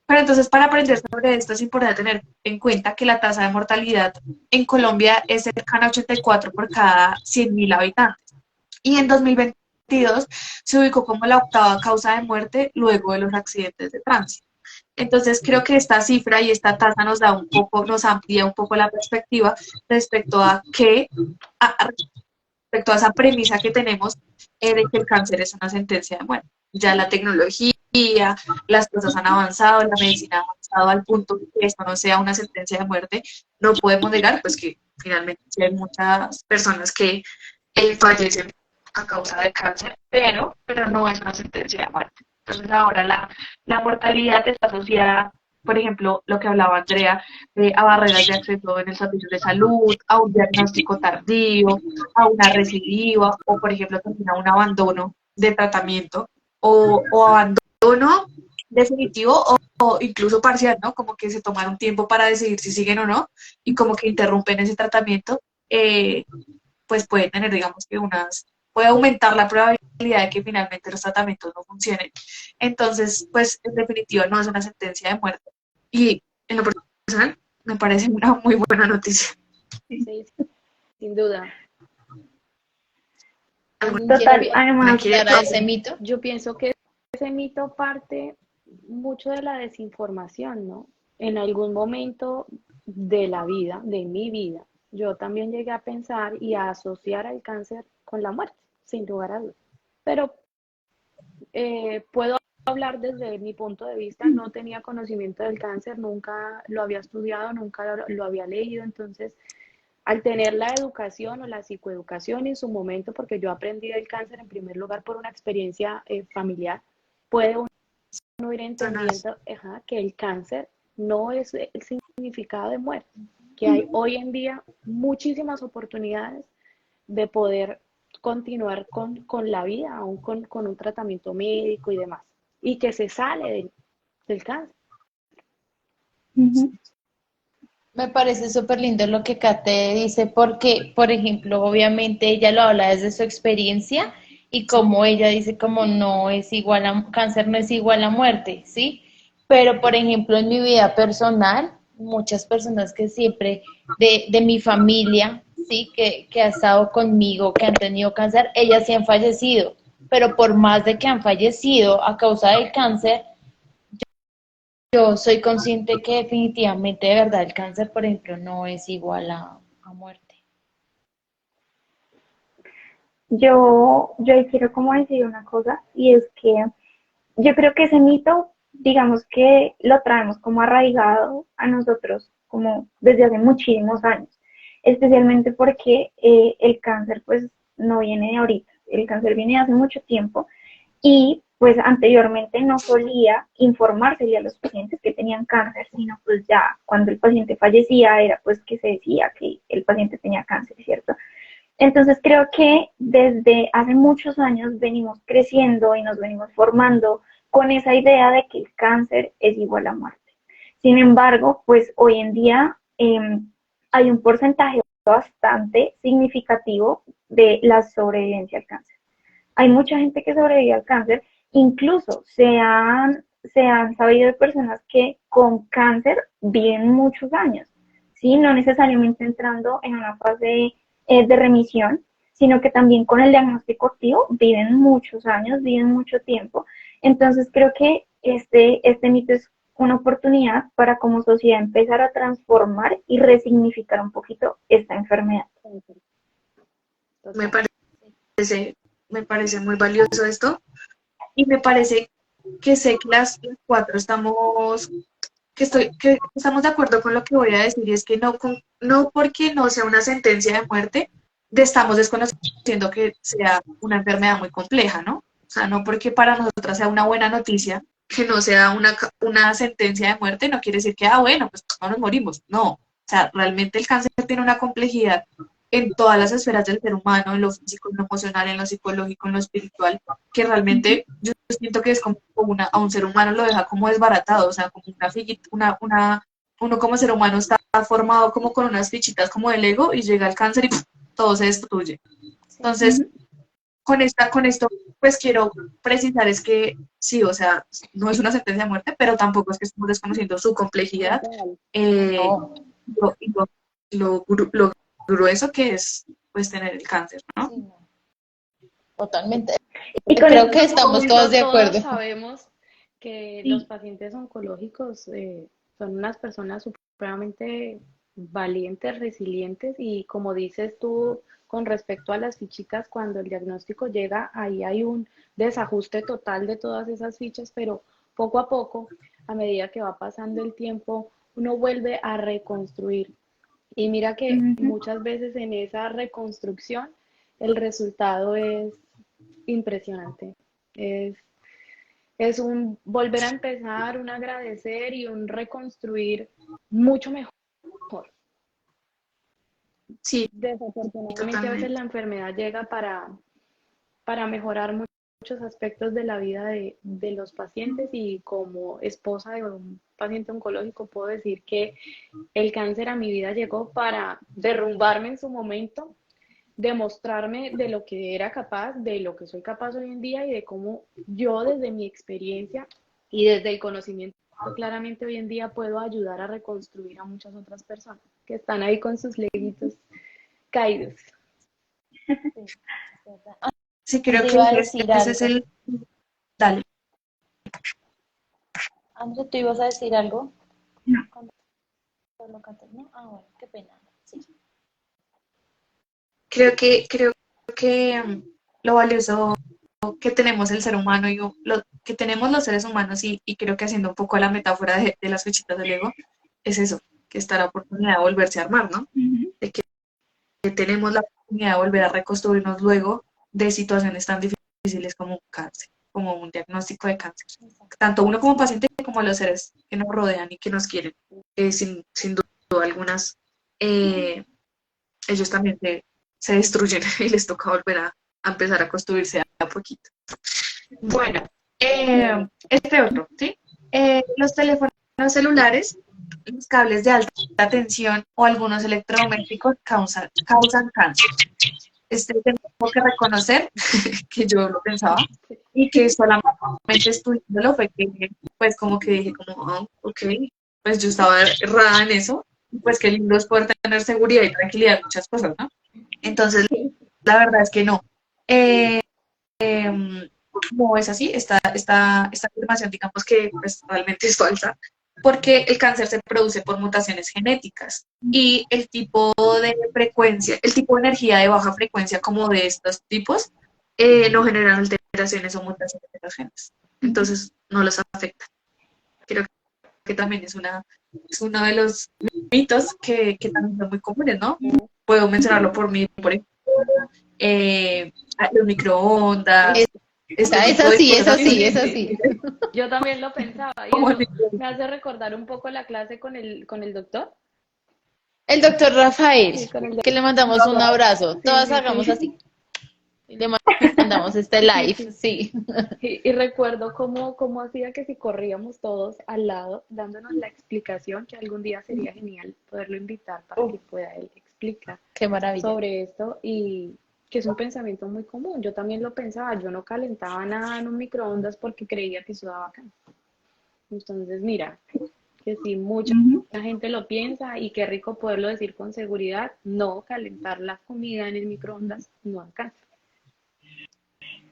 [SPEAKER 4] Pero entonces, para aprender sobre esto es importante tener en cuenta que la tasa de mortalidad en Colombia es cercana a 84 por cada 100.000 habitantes. Y en 2022 se ubicó como la octava causa de muerte luego de los accidentes de tránsito. Entonces creo que esta cifra y esta tasa nos da un poco, nos amplía un poco la perspectiva respecto a respecto a esa premisa que tenemos de que el cáncer es una sentencia de muerte. Ya la tecnología, las cosas han avanzado, la medicina ha avanzado al punto que esto no sea una sentencia de muerte. No podemos negar pues que finalmente sí hay muchas personas que fallecen a causa de cáncer, pero no es una sentencia de muerte. Entonces ahora la mortalidad está asociada, por ejemplo, lo que hablaba Andrea, a barreras de acceso en el servicio de salud, a un diagnóstico tardío, a una recidiva, o por ejemplo también a un abandono de tratamiento, o abandono definitivo o incluso parcial, ¿no? Como que se toman un tiempo para decidir si siguen o no, y como que interrumpen ese tratamiento, pues puede tener, digamos que puede aumentar la probabilidad de que finalmente los tratamientos no funcionen. Entonces, pues en definitiva no es una sentencia de muerte. Y en lo personal me parece una muy buena noticia.
[SPEAKER 3] Sí, sin duda.
[SPEAKER 1] ¿Alguien
[SPEAKER 2] Total,
[SPEAKER 1] quiere
[SPEAKER 2] además,
[SPEAKER 1] aclarar ese mito?
[SPEAKER 3] Yo pienso que ese mito parte mucho de la desinformación, ¿no? En algún momento de la vida, de mi vida, yo también llegué a pensar y a asociar al cáncer con la muerte, sin lugar a dudas. Pero puedo hablar desde mi punto de vista, no tenía conocimiento del cáncer, nunca lo había estudiado, nunca lo había leído, entonces al tener la educación o la psicoeducación en su momento, porque yo aprendí del cáncer en primer lugar por una experiencia familiar, puede uno ir entendiendo que el cáncer no es el significado de muerte, que hay hoy en día muchísimas oportunidades de poder continuar con la vida, aún con un tratamiento médico y demás, y que se sale del cáncer.
[SPEAKER 2] ujú,
[SPEAKER 1] Me parece súper lindo lo que Kate dice, porque, por ejemplo, obviamente ella lo habla desde su experiencia y como ella dice, como no es igual a cáncer, no es igual a muerte, ¿sí? Pero, por ejemplo, en mi vida personal, muchas personas que siempre de mi familia, ¿sí? Que ha estado conmigo, que han tenido cáncer, ellas sí han fallecido, pero por más de que han fallecido a causa del cáncer, yo soy consciente que definitivamente, de verdad, el cáncer, por ejemplo, no es igual a muerte.
[SPEAKER 2] yo ahí quiero como decir una cosa, y es que yo creo que ese mito, digamos que lo traemos como arraigado a nosotros, como desde hace muchísimos años, especialmente porque el cáncer pues no viene de ahorita, el cáncer viene de hace mucho tiempo y pues anteriormente no solía informarse a los pacientes que tenían cáncer, sino pues ya cuando el paciente fallecía era pues que se decía que el paciente tenía cáncer, ¿cierto? Entonces creo que desde hace muchos años venimos creciendo y nos venimos formando con esa idea de que el cáncer es igual a muerte. Sin embargo, pues hoy en día hay un porcentaje bastante significativo de la sobrevivencia al cáncer. Hay mucha gente que sobrevive al cáncer, incluso se han sabido de personas que con cáncer viven muchos años, ¿sí? No necesariamente entrando en una fase de remisión, sino que también con el diagnóstico activo viven muchos años, viven mucho tiempo. Entonces creo que este mito es una oportunidad para como sociedad empezar a transformar y resignificar un poquito esta enfermedad.
[SPEAKER 4] Me parece, me parece muy valioso esto y me parece que sé que las cuatro estamos, que estamos de acuerdo con lo que voy a decir y es que no porque no sea una sentencia de muerte, estamos desconociendo que sea una enfermedad muy compleja, ¿no? O sea, no porque para nosotras sea una buena noticia que no sea una sentencia de muerte, no quiere decir que, bueno, pues no nos morimos. No, o sea, realmente el cáncer tiene una complejidad en todas las esferas del ser humano, en lo físico, en lo emocional, en lo psicológico, en lo espiritual, que realmente yo siento que es como a un ser humano lo deja como desbaratado, o sea, como una figuita, uno como ser humano está formado como con unas fichitas como de Lego y llega el cáncer y ¡pum! Todo se destruye. Entonces, con esto, pues quiero precisar es que sí, o sea, no es una sentencia de muerte, pero tampoco es que estemos desconociendo su complejidad eh,
[SPEAKER 1] No,
[SPEAKER 4] lo grueso que es pues tener el cáncer, ¿no?
[SPEAKER 1] sí, no, totalmente.
[SPEAKER 2] Y con
[SPEAKER 1] Creo
[SPEAKER 2] esto,
[SPEAKER 1] que estamos todos de acuerdo.
[SPEAKER 3] Todos sabemos que los
[SPEAKER 2] sí,
[SPEAKER 3] pacientes oncológicos son unas personas supremamente valientes, resilientes y como dices tú con respecto a las fichitas, cuando el diagnóstico llega, ahí hay un desajuste total de todas esas fichas, pero poco a poco, a medida que va pasando el tiempo, uno vuelve a reconstruir. Y mira que
[SPEAKER 2] ujú,
[SPEAKER 3] muchas veces en esa reconstrucción el resultado es impresionante. Es, es un volver a empezar, un agradecer y un reconstruir mucho mejor.
[SPEAKER 4] Sí,
[SPEAKER 3] Desafortunadamente a veces
[SPEAKER 4] totalmente.
[SPEAKER 3] la enfermedad llega para mejorar muchos aspectos de la vida de los pacientes y como esposa de un paciente oncológico puedo decir que el cáncer a mi vida llegó para derrumbarme en su momento, demostrarme de lo que era capaz, de lo que soy capaz hoy en día y de cómo yo desde mi experiencia y desde el conocimiento claramente hoy en día puedo ayudar a reconstruir a muchas otras personas que están ahí con sus leguitos caídos.
[SPEAKER 1] Sí, es verdad.
[SPEAKER 4] Sí, creo
[SPEAKER 1] André
[SPEAKER 4] que
[SPEAKER 1] iba a
[SPEAKER 4] ese,
[SPEAKER 1] decir
[SPEAKER 4] ese es
[SPEAKER 1] algo.
[SPEAKER 4] el... Dale.
[SPEAKER 1] André, ¿tú ibas a decir algo?
[SPEAKER 2] no.
[SPEAKER 1] Cuando lo cantas, ¿no? Ah, bueno, qué pena. Sí.
[SPEAKER 4] Creo que lo valioso que tenemos el ser humano y lo que tenemos los seres humanos y creo que haciendo un poco la metáfora de las fichitas del ego, es eso, que está la oportunidad de volverse a armar, ¿no?
[SPEAKER 2] Ujú.
[SPEAKER 4] De que tenemos la oportunidad de volver a reconstruirnos luego de situaciones tan difíciles como un cáncer, como un diagnóstico de cáncer. Tanto uno como paciente como los seres que nos rodean y que nos quieren. Sin duda algunas, eh, ellos también se destruyen y les toca volver a empezar a construirse a poquito. Bueno, este otro, ¿sí? Los teléfonos celulares, los cables de alta tensión o algunos electrodomésticos causan cáncer. Tengo que reconocer que yo lo pensaba y que solamente estudiándolo fue que, pues como que dije como, ok, pues yo estaba errada en eso, pues qué lindo es poder tener seguridad y tranquilidad en muchas cosas, ¿no? Entonces, la verdad es que no. Eh, no es así, esta afirmación, digamos que pues, realmente es falsa, porque el cáncer se produce por mutaciones genéticas y el tipo de frecuencia, el tipo de energía de baja frecuencia como de estos tipos, no generan alteraciones o mutaciones de los genes. Entonces, no los afecta. Creo que también es uno de los mitos que también son muy comunes, ¿no? Puedo mencionarlo por mí, por ejemplo, eh, los microondas, este
[SPEAKER 1] Es
[SPEAKER 4] tipo de
[SPEAKER 1] así,
[SPEAKER 4] cosas
[SPEAKER 1] es
[SPEAKER 4] así.
[SPEAKER 1] así, es así.
[SPEAKER 3] Yo también lo pensaba y
[SPEAKER 4] Como
[SPEAKER 3] eso me hace recordar un poco la clase con el doctor.
[SPEAKER 1] El doctor Rafael,
[SPEAKER 3] Sí, con el
[SPEAKER 1] que le mandamos un
[SPEAKER 3] doctor.
[SPEAKER 1] abrazo.
[SPEAKER 3] Sí,
[SPEAKER 1] Todas
[SPEAKER 3] sí,
[SPEAKER 1] hagamos
[SPEAKER 3] sí.
[SPEAKER 1] así. Y le mandamos este
[SPEAKER 3] Sí,
[SPEAKER 1] live,
[SPEAKER 3] sí.
[SPEAKER 1] sí.
[SPEAKER 3] Y recuerdo cómo hacía que si corríamos todos al lado, dándonos la explicación, que algún día sería genial poderlo invitar para que pueda él explicar
[SPEAKER 1] Qué maravilla.
[SPEAKER 3] sobre esto y que es un pensamiento muy común. Yo también lo pensaba, yo no calentaba nada en un microondas porque creía que eso daba cáncer. Entonces, mira, que si mucha
[SPEAKER 2] Ujú.
[SPEAKER 3] gente lo piensa y qué rico poderlo decir con seguridad, no calentar la comida en el microondas no da cáncer.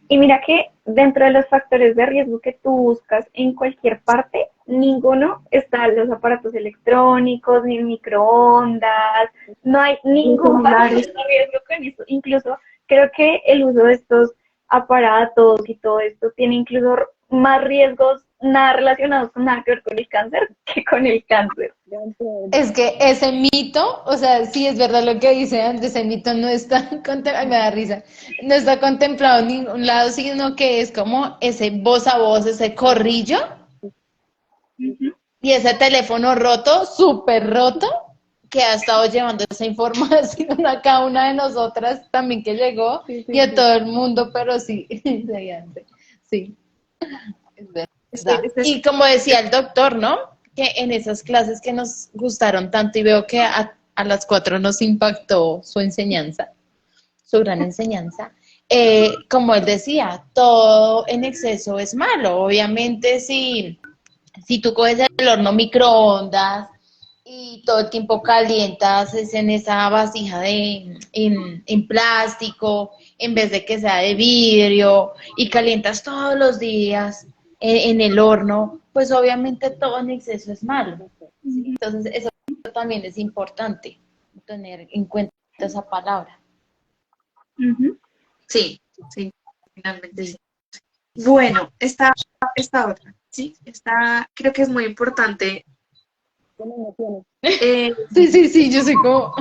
[SPEAKER 2] Y mira que dentro de los factores de riesgo que tú buscas en cualquier parte, ninguno está en los aparatos electrónicos, ni en microondas, no hay ningún factor de riesgo con eso. Incluso creo que el uso de estos aparatos y todo esto tiene incluso más riesgos nada relacionados con nada que ver con el cáncer que con el cáncer.
[SPEAKER 1] Es que ese mito, o sea, sí es verdad lo que dice Andrés, ese mito no está contemplado, me da risa, no está contemplado en ningún lado, sino que es como ese voz a voz, ese corrillo, y ese teléfono roto, súper roto, que ha estado llevando esa información a cada una de nosotras también que llegó, y a todo el mundo, pero sí, sí, es verdad. Y como decía el doctor, ¿no? Que en esas clases que nos gustaron tanto y veo que a las 4 nos impactó su enseñanza, su gran enseñanza, como él decía, todo en exceso es malo. Obviamente, si tú coges el horno microondas y todo el tiempo calientas es en esa vasija en plástico, en vez de que sea de vidrio, y calientas todos los días en el horno, pues obviamente todo en exceso es malo. ¿Sí? Entonces, eso también es importante, tener en cuenta esa palabra.
[SPEAKER 4] Sí, sí, finalmente sí. Bueno, esta otra, ¿sí? Esta creo que es muy importante.
[SPEAKER 1] Sí, yo soy como...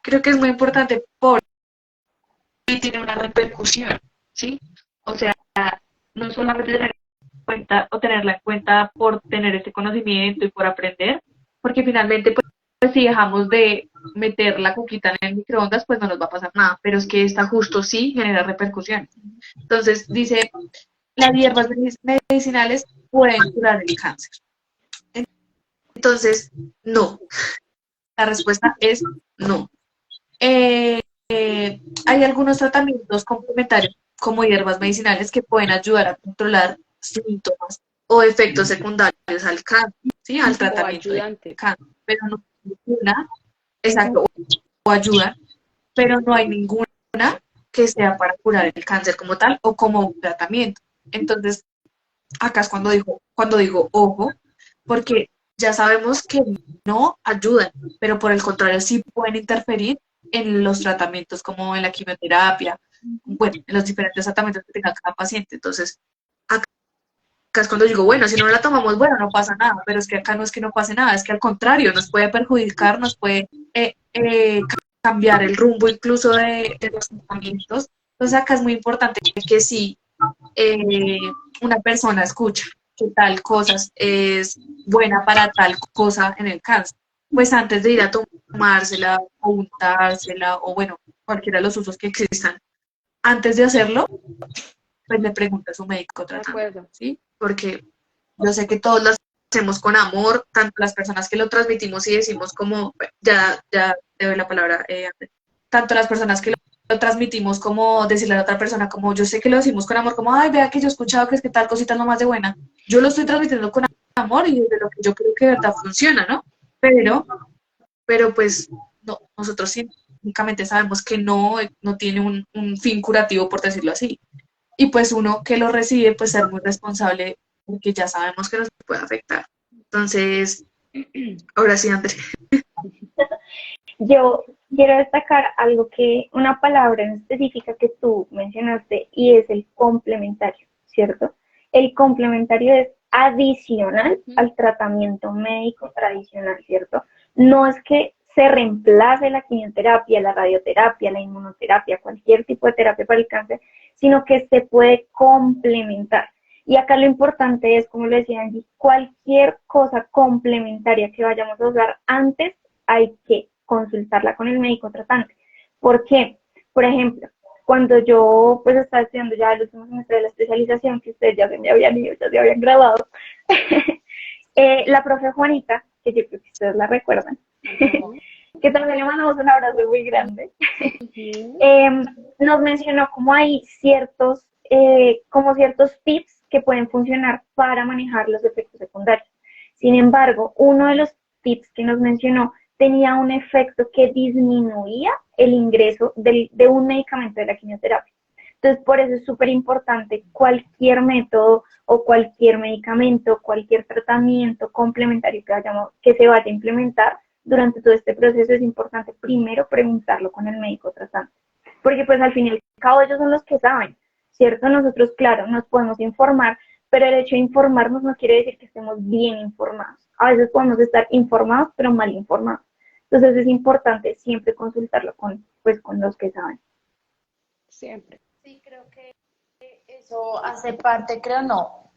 [SPEAKER 4] Creo que es muy importante porque tiene una repercusión, ¿sí? O sea, no solamente tener en cuenta o tenerla en cuenta por tener este conocimiento y por aprender, porque finalmente, pues si dejamos de meter la cuquita en el microondas, pues no nos va a pasar nada, pero es que esta justo sí genera repercusiones. Entonces, dice, las hierbas medicinales pueden curar el cáncer. Entonces, no. La respuesta es no. Hay algunos tratamientos complementarios como hierbas medicinales que pueden ayudar a controlar síntomas o efectos secundarios al cáncer, ¿sí? Al tratamiento del cáncer, pero no hay ninguna, exacto, o ayuda, pero no hay ninguna que sea para curar el cáncer como tal o como un tratamiento. Entonces, acá es cuando digo ojo, porque ya sabemos que no ayudan, pero por el contrario sí pueden interferir en los tratamientos como en la quimioterapia, bueno, en los diferentes tratamientos que tenga cada paciente. Entonces, acá es cuando digo, bueno, si no la tomamos, bueno, no pasa nada, pero es que acá no es que no pase nada, es que al contrario, nos puede perjudicar, nos puede cambiar el rumbo incluso de los tratamientos. Entonces, acá es muy importante que si una persona escucha que tal cosa es buena para tal cosa en el cáncer, pues antes de ir a tomársela o untársela o bueno, cualquiera de los usos que existan, antes de hacerlo, pues le pregunta a su médico tratante, ¿sí? Porque yo sé que todos lo hacemos con amor, tanto las personas que lo transmitimos y decimos como, ya te doy la palabra, tanto las personas que lo transmitimos como decirle a la otra persona, como yo sé que lo decimos con amor, como, ay, vea que yo he escuchado que es que tal cosita es lo más de buena. Yo lo estoy transmitiendo con amor y desde lo que yo creo que de verdad funciona, ¿no? Pero pues no, nosotros científicamente sabemos que no tiene un fin curativo, por decirlo así. Y pues uno que lo recibe, pues ser muy responsable porque ya sabemos que nos puede afectar. Entonces, ahora sí, André.
[SPEAKER 2] Yo quiero destacar una palabra en específica que tú mencionaste y es el complementario, ¿cierto? El complementario es adicional al tratamiento médico tradicional, ¿cierto? No es que se reemplace la quimioterapia, la radioterapia, la inmunoterapia, cualquier tipo de terapia para el cáncer, sino que se puede complementar. Y acá lo importante es, como le decía Angie, cualquier cosa complementaria que vayamos a usar antes hay que consultarla con el médico tratante. ¿Por qué? Por ejemplo, cuando yo pues estaba estudiando ya el último semestre de la especialización, que ustedes ya se me habían ido, ya se habían grabado, la profe Juanita, que yo creo que ustedes la recuerdan, que también le mandamos un abrazo muy grande, nos mencionó como hay ciertos tips que pueden funcionar para manejar los efectos secundarios. Sin embargo, uno de los tips que nos mencionó tenía un efecto que disminuía el ingreso de un medicamento de la quimioterapia. Entonces, por eso es súper importante cualquier método o cualquier medicamento, cualquier tratamiento complementario que se vaya a implementar durante todo este proceso, es importante primero preguntarlo con el médico tratante. Porque pues al fin y al cabo ellos son los que saben, ¿cierto? Nosotros, claro, nos podemos informar, pero el hecho de informarnos no quiere decir que estemos bien informados. A veces podemos estar informados, pero mal informados. Entonces es importante siempre consultarlo con los que saben.
[SPEAKER 3] Siempre.
[SPEAKER 1] Sí, creo que eso hace parte, creo no.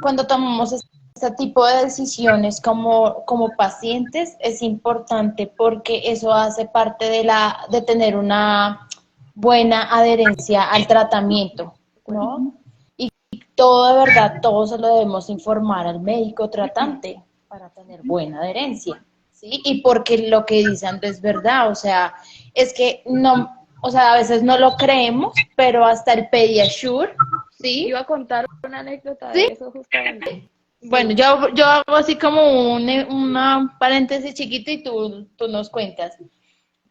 [SPEAKER 1] Cuando tomamos este tipo de decisiones como pacientes, es importante porque eso hace parte de tener una buena adherencia al tratamiento, ¿no? Y todo, de verdad, todo se lo debemos informar al médico tratante para tener buena adherencia, ¿sí? Y porque lo que dice Andrés es verdad, o sea, es que no... O sea, a veces no lo creemos, pero hasta el Pediasure, ¿sí?
[SPEAKER 3] Iba a contar una anécdota
[SPEAKER 1] ¿Sí?
[SPEAKER 3] de eso justamente.
[SPEAKER 1] Bueno,
[SPEAKER 3] Sí.
[SPEAKER 1] yo hago así como una paréntesis chiquito y tú nos cuentas.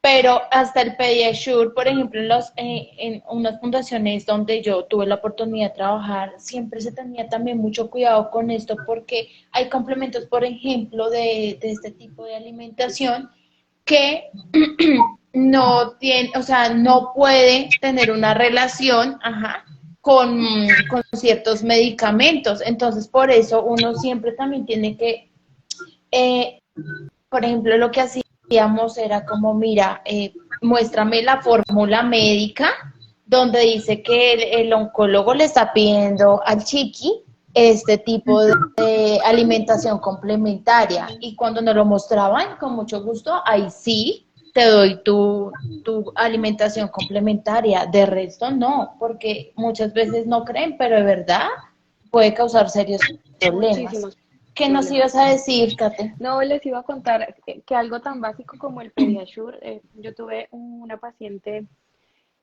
[SPEAKER 1] Pero hasta el Pediasure, por ejemplo, en unas fundaciones donde yo tuve la oportunidad de trabajar, siempre se tenía también mucho cuidado con esto porque hay complementos, por ejemplo, de este tipo de alimentación que no tiene, o sea, no puede tener una relación, con ciertos medicamentos. Entonces, por eso uno siempre también tiene que, eh, por ejemplo, lo que hacíamos era como, mira, muéstrame la fórmula médica donde dice que el oncólogo le está pidiendo al chiqui este tipo de alimentación complementaria. Y cuando nos lo mostraban, con mucho gusto, ahí sí te doy tu alimentación complementaria. De resto, no, porque muchas veces no creen, pero de verdad puede causar serios problemas.
[SPEAKER 3] Muchísimos
[SPEAKER 1] ¿Qué nos
[SPEAKER 3] problemas.
[SPEAKER 1] ibas a decir, Kate?
[SPEAKER 3] No, les iba a contar que algo tan básico como el Pediasure, yo tuve una paciente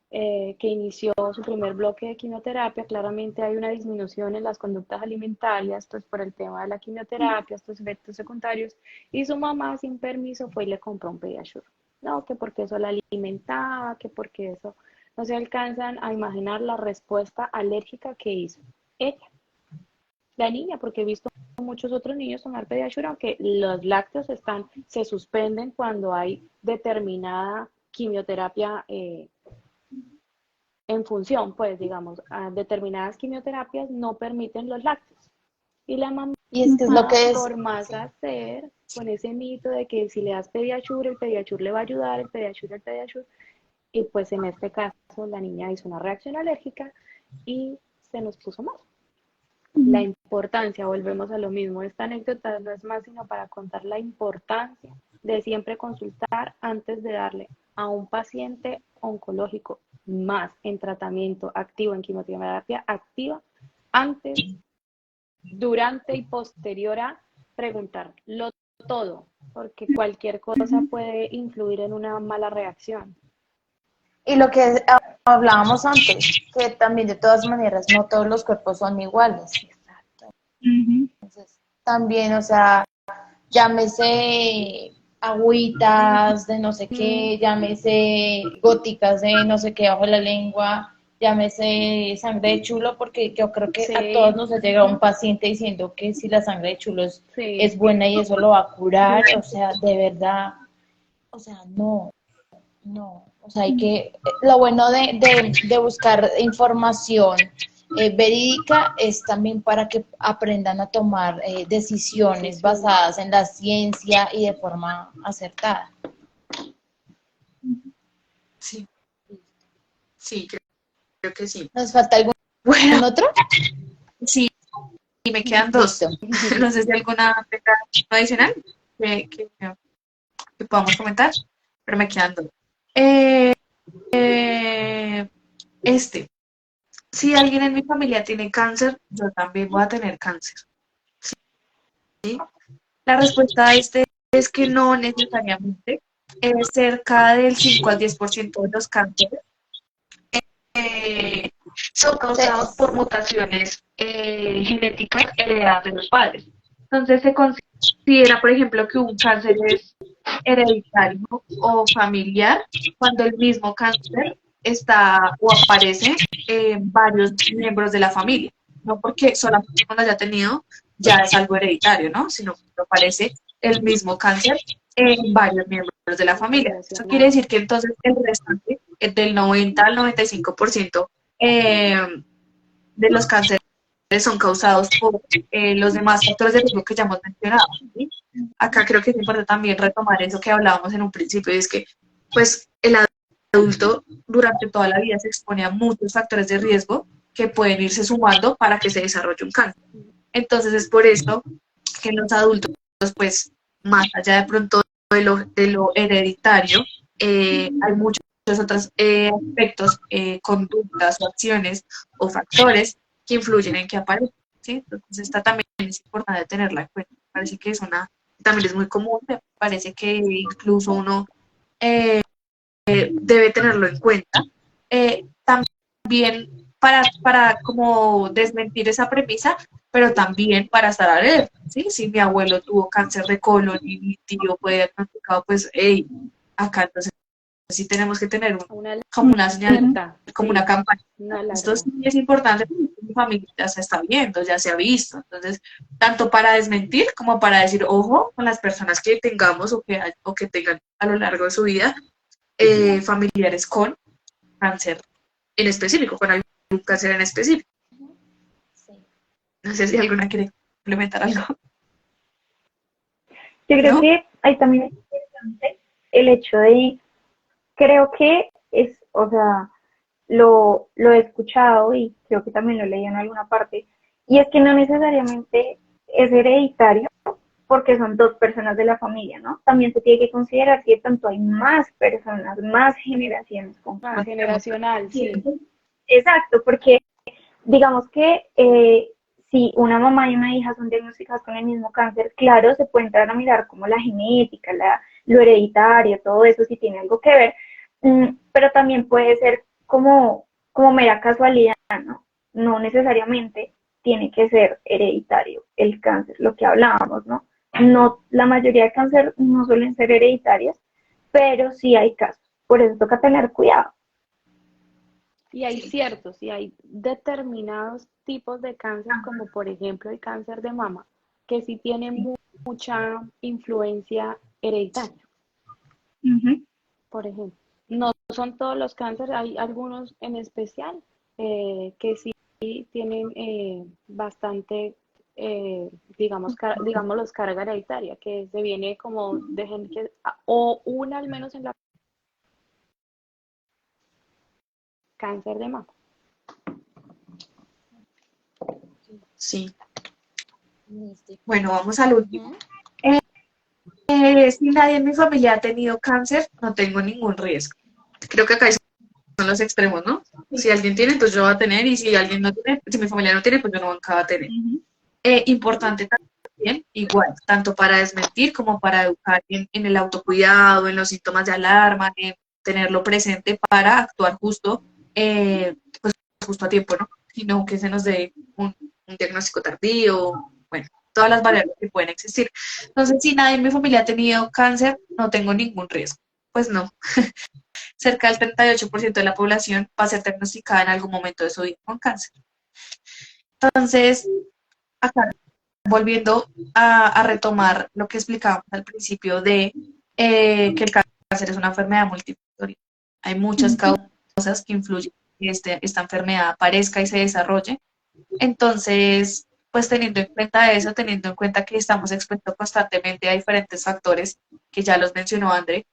[SPEAKER 3] que inició su primer bloque de quimioterapia. Claramente hay una disminución en las conductas alimentarias, pues por el tema de la quimioterapia, estos efectos secundarios, y su mamá sin permiso fue y le compró un Pediasure. No, que porque eso la alimentaba, que porque eso, no se alcanzan a imaginar la respuesta alérgica que hizo ella, la niña, porque he visto muchos otros niños tomar Pediasure, aunque los lácteos se suspenden cuando hay determinada quimioterapia en función, pues, digamos, a determinadas quimioterapias no permiten los lácteos. Y la mamá,
[SPEAKER 1] Y es que es lo que es,
[SPEAKER 3] por más
[SPEAKER 1] sí.
[SPEAKER 3] hacer, con ese mito de que si le das Pediasure, el Pediasure le va a ayudar, el Pediasure, y pues en este caso la niña hizo una reacción alérgica y se nos puso mal. La importancia, volvemos a lo mismo, esta anécdota no es más sino para contar la importancia de siempre consultar antes de darle a un paciente oncológico más en tratamiento activo, en quimioterapia activa, antes, durante y posterior a preguntarlo todo, porque cualquier cosa puede influir en una mala reacción.
[SPEAKER 1] Y lo que hablábamos antes, que también de todas maneras no todos los cuerpos son iguales. Entonces, también, o sea, llámese agüitas de no sé qué, llámese góticas de no sé qué bajo la lengua, llámese sangre de chulo, porque yo creo que a todos
[SPEAKER 3] Sí,
[SPEAKER 1] nos ha llegado un paciente diciendo que si la sangre de chulo es
[SPEAKER 3] sí,
[SPEAKER 1] buena y eso lo va a curar, o sea, de verdad, o sea, no, o sea, hay que, lo bueno de buscar información verídica es también para que aprendan a tomar decisiones basadas en la ciencia y de forma acertada.
[SPEAKER 4] Sí, sí, creo que sí.
[SPEAKER 1] ¿Nos falta algún
[SPEAKER 4] Bueno,
[SPEAKER 1] otro?
[SPEAKER 4] sí, y me quedan dos.
[SPEAKER 1] Listo.
[SPEAKER 4] No sé si alguna tenga adicional que podamos comentar, pero me quedan dos. Eh, este, si alguien en mi familia tiene cáncer, yo también voy a tener cáncer. ¿Sí? La respuesta a este es que no necesariamente. Cerca del 5 al 10% de los cánceres eh, son causados por mutaciones genéticas heredadas de los padres. Entonces se considera, por ejemplo, que un cáncer es hereditario o familiar cuando el mismo cáncer está o aparece en varios miembros de la familia. No porque solamente cuando haya tenido ya es algo hereditario, ¿no? Sino que aparece el mismo cáncer en varios miembros de la familia. Eso quiere decir que entonces el restante, del 90 al 95% de los cánceres son causados por los demás factores de riesgo que ya hemos mencionado. ¿Sí? Acá creo que es importante también retomar eso que hablábamos en un principio, y es que pues el adulto durante toda la vida se expone a muchos factores de riesgo que pueden irse sumando para que se desarrolle un cáncer. Entonces es por eso que en los adultos, pues más allá de pronto de lo hereditario, hay muchos otros aspectos, conductas o acciones o factores que influyen en que aparezca. ¿Sí? Entonces esta también es importante tenerla en cuenta. Me parece que es también es muy común, me parece que incluso uno debe tenerlo en cuenta. También para como desmentir esa premisa, pero también para estar alerta, ¿sí? Si mi abuelo tuvo cáncer de colon y mi tío fue diagnosticado, pues, hey, acá entonces sí tenemos que tener como una señal, como una campaña. Esto sí es importante porque mi familia ya se está viendo, ya se ha visto. Entonces, tanto para desmentir como para decir, ojo, con las personas que tengamos o que tengan a lo largo de su vida familiares con cáncer en específico, con algún cáncer en específico.
[SPEAKER 1] Sí.
[SPEAKER 4] No sé si alguna quiere implementar algo.
[SPEAKER 2] Yo creo
[SPEAKER 4] ¿No?
[SPEAKER 2] que ahí también es importante el hecho de, creo que es, o sea, lo he escuchado y creo que también lo leí en alguna parte, y es que no necesariamente es hereditario porque son dos personas de la familia, ¿no? También se tiene que considerar que de tanto hay más personas, más generaciones con
[SPEAKER 3] Más
[SPEAKER 2] cáncer.
[SPEAKER 3] generacional, sí.
[SPEAKER 2] Exacto, porque digamos que si una mamá y una hija son diagnosticadas con el mismo cáncer, claro, se puede entrar a mirar como la genética, lo hereditario, todo eso, si tiene algo que ver, pero también puede ser como mera casualidad, ¿no? No necesariamente tiene que ser hereditario el cáncer, lo que hablábamos, ¿no? No, la mayoría de cáncer no suelen ser hereditarios, pero sí hay casos. Por eso toca tener cuidado.
[SPEAKER 3] Y hay determinados tipos de cáncer, como por ejemplo el cáncer de mama, que sí tienen mucha influencia hereditaria,
[SPEAKER 2] Uh-huh.
[SPEAKER 3] por ejemplo. No son todos los cánceres, hay algunos en especial que sí tienen bastante, digamos, los carga hereditaria, que se viene como de gente que, o una al menos en la cáncer de mama.
[SPEAKER 4] Sí.
[SPEAKER 1] Listo.
[SPEAKER 4] Bueno, vamos al último.
[SPEAKER 1] Ujú.
[SPEAKER 4] Si nadie en mi familia ha tenido cáncer, no tengo ningún riesgo. Creo que acá son los extremos, ¿no? Si alguien tiene, pues yo voy a tener, y si alguien no tiene, si mi familia no tiene, pues yo no nunca voy a tener. Importante también, igual, tanto para desmentir como para educar en el autocuidado, en los síntomas de alarma, en tenerlo presente para actuar pues justo a tiempo, ¿no? Y no que se nos dé un diagnóstico tardío, bueno, todas las variables que pueden existir. Entonces, si nadie en mi familia ha tenido cáncer, no tengo ningún riesgo. Pues no, cerca del 38% de la población va a ser diagnosticada en algún momento de su vida con cáncer. Entonces, acá volviendo a retomar lo que explicábamos al principio de que el cáncer es una enfermedad multifactorial. Hay muchas causas que influyen en que esta enfermedad aparezca y se desarrolle. Entonces, pues teniendo en cuenta eso, teniendo en cuenta que estamos expuestos constantemente a diferentes factores, que ya los mencionó André,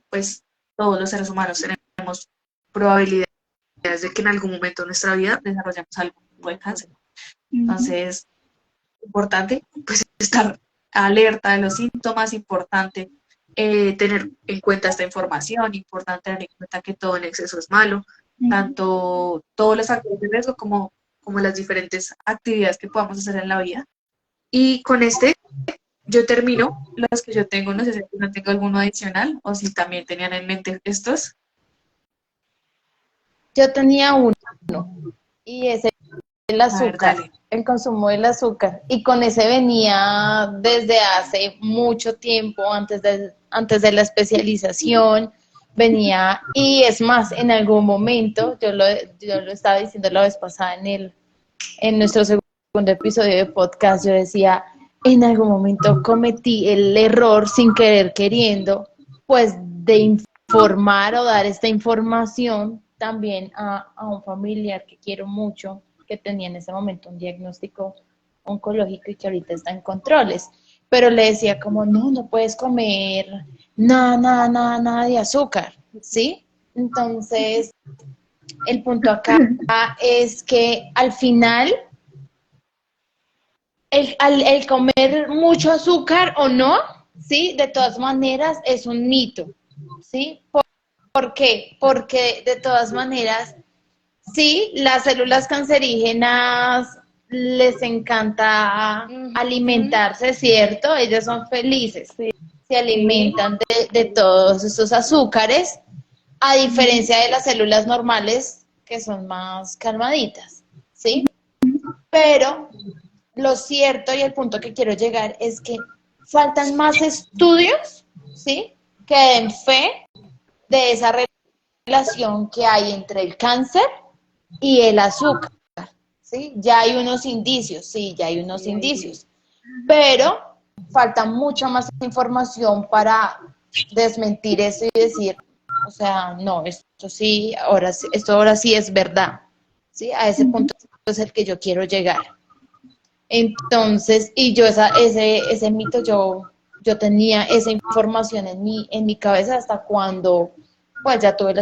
[SPEAKER 4] pues todos los seres humanos tenemos probabilidades de que en algún momento de nuestra vida desarrollemos algún tipo de cáncer. Entonces, importante pues estar alerta de los síntomas, importante tener en cuenta esta información, importante tener en cuenta que todo en exceso es malo, tanto todos los factores de riesgo como las diferentes actividades que podamos hacer en la vida. Y con yo termino los que yo tengo, no sé si no tengo alguno adicional o si también tenían en mente estos.
[SPEAKER 1] Yo tenía uno y es el
[SPEAKER 4] A ver,
[SPEAKER 1] azúcar.
[SPEAKER 4] dale.
[SPEAKER 1] el consumo del azúcar y con ese venía desde hace mucho tiempo, antes de la especialización, venía, y es más, en algún momento, yo lo estaba diciendo la vez pasada en nuestro segundo episodio de podcast, yo decía, en algún momento cometí el error sin querer queriendo, pues de informar o dar esta información también a un familiar que quiero mucho, que tenía en ese momento un diagnóstico oncológico y que ahorita está en controles. Pero le decía como, no puedes comer nada de azúcar, ¿sí? Entonces, el punto acá es que al final, el comer mucho azúcar o no, ¿sí? De todas maneras es un mito, ¿sí? ¿Por qué? Porque de todas maneras, sí, las células cancerígenas les encanta alimentarse, ¿cierto? Ellas son felices,
[SPEAKER 3] Sí.
[SPEAKER 1] se alimentan de todos esos azúcares, a diferencia de las células normales que son más calmaditas, ¿sí? Pero lo cierto y el punto que quiero llegar es que faltan más estudios, ¿sí? Que den fe de esa relación que hay entre el cáncer y el azúcar, ¿sí? Ya hay unos indicios, sí, ya hay unos indicios, pero falta mucha más información para desmentir eso y decir, o sea, no, esto ahora sí es verdad, ¿sí? A ese punto es el que yo quiero llegar. Entonces, y yo ese mito, yo tenía esa información en mi cabeza hasta cuando, pues ya tuve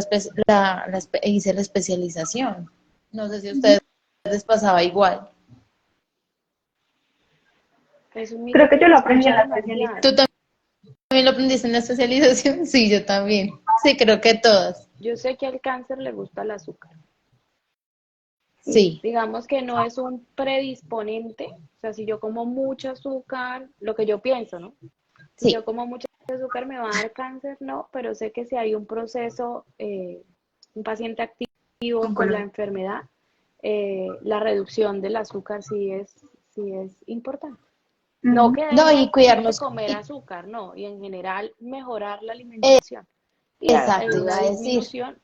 [SPEAKER 1] hice la especialización. No sé si a ustedes les pasaba igual.
[SPEAKER 3] Es un mito
[SPEAKER 2] Creo que
[SPEAKER 3] que
[SPEAKER 2] yo
[SPEAKER 3] se
[SPEAKER 2] lo aprendí en
[SPEAKER 3] escucha
[SPEAKER 2] la
[SPEAKER 3] demasiado.
[SPEAKER 2] especialización.
[SPEAKER 1] ¿Tú también lo aprendiste en la especialización? Sí, yo también. Sí, creo que todas.
[SPEAKER 3] Yo sé que al cáncer le gusta el azúcar.
[SPEAKER 1] Sí,
[SPEAKER 3] Digamos que no es un predisponente, o sea, si yo como mucho azúcar, lo que yo pienso, ¿no? Si yo
[SPEAKER 1] sí,
[SPEAKER 3] como mucho azúcar me va a dar cáncer, no, pero sé que si hay un proceso, un paciente activo con la
[SPEAKER 4] Oncólogo.
[SPEAKER 3] enfermedad, la reducción del azúcar sí es importante. No
[SPEAKER 2] Ujú.
[SPEAKER 3] que
[SPEAKER 1] no,
[SPEAKER 3] dejemos
[SPEAKER 1] y
[SPEAKER 3] de
[SPEAKER 1] cuidarnos,
[SPEAKER 3] comer azúcar, no, y en general mejorar la
[SPEAKER 1] eh,
[SPEAKER 3] alimentación y
[SPEAKER 1] exacto, iba
[SPEAKER 3] una
[SPEAKER 1] a decir
[SPEAKER 3] disminución.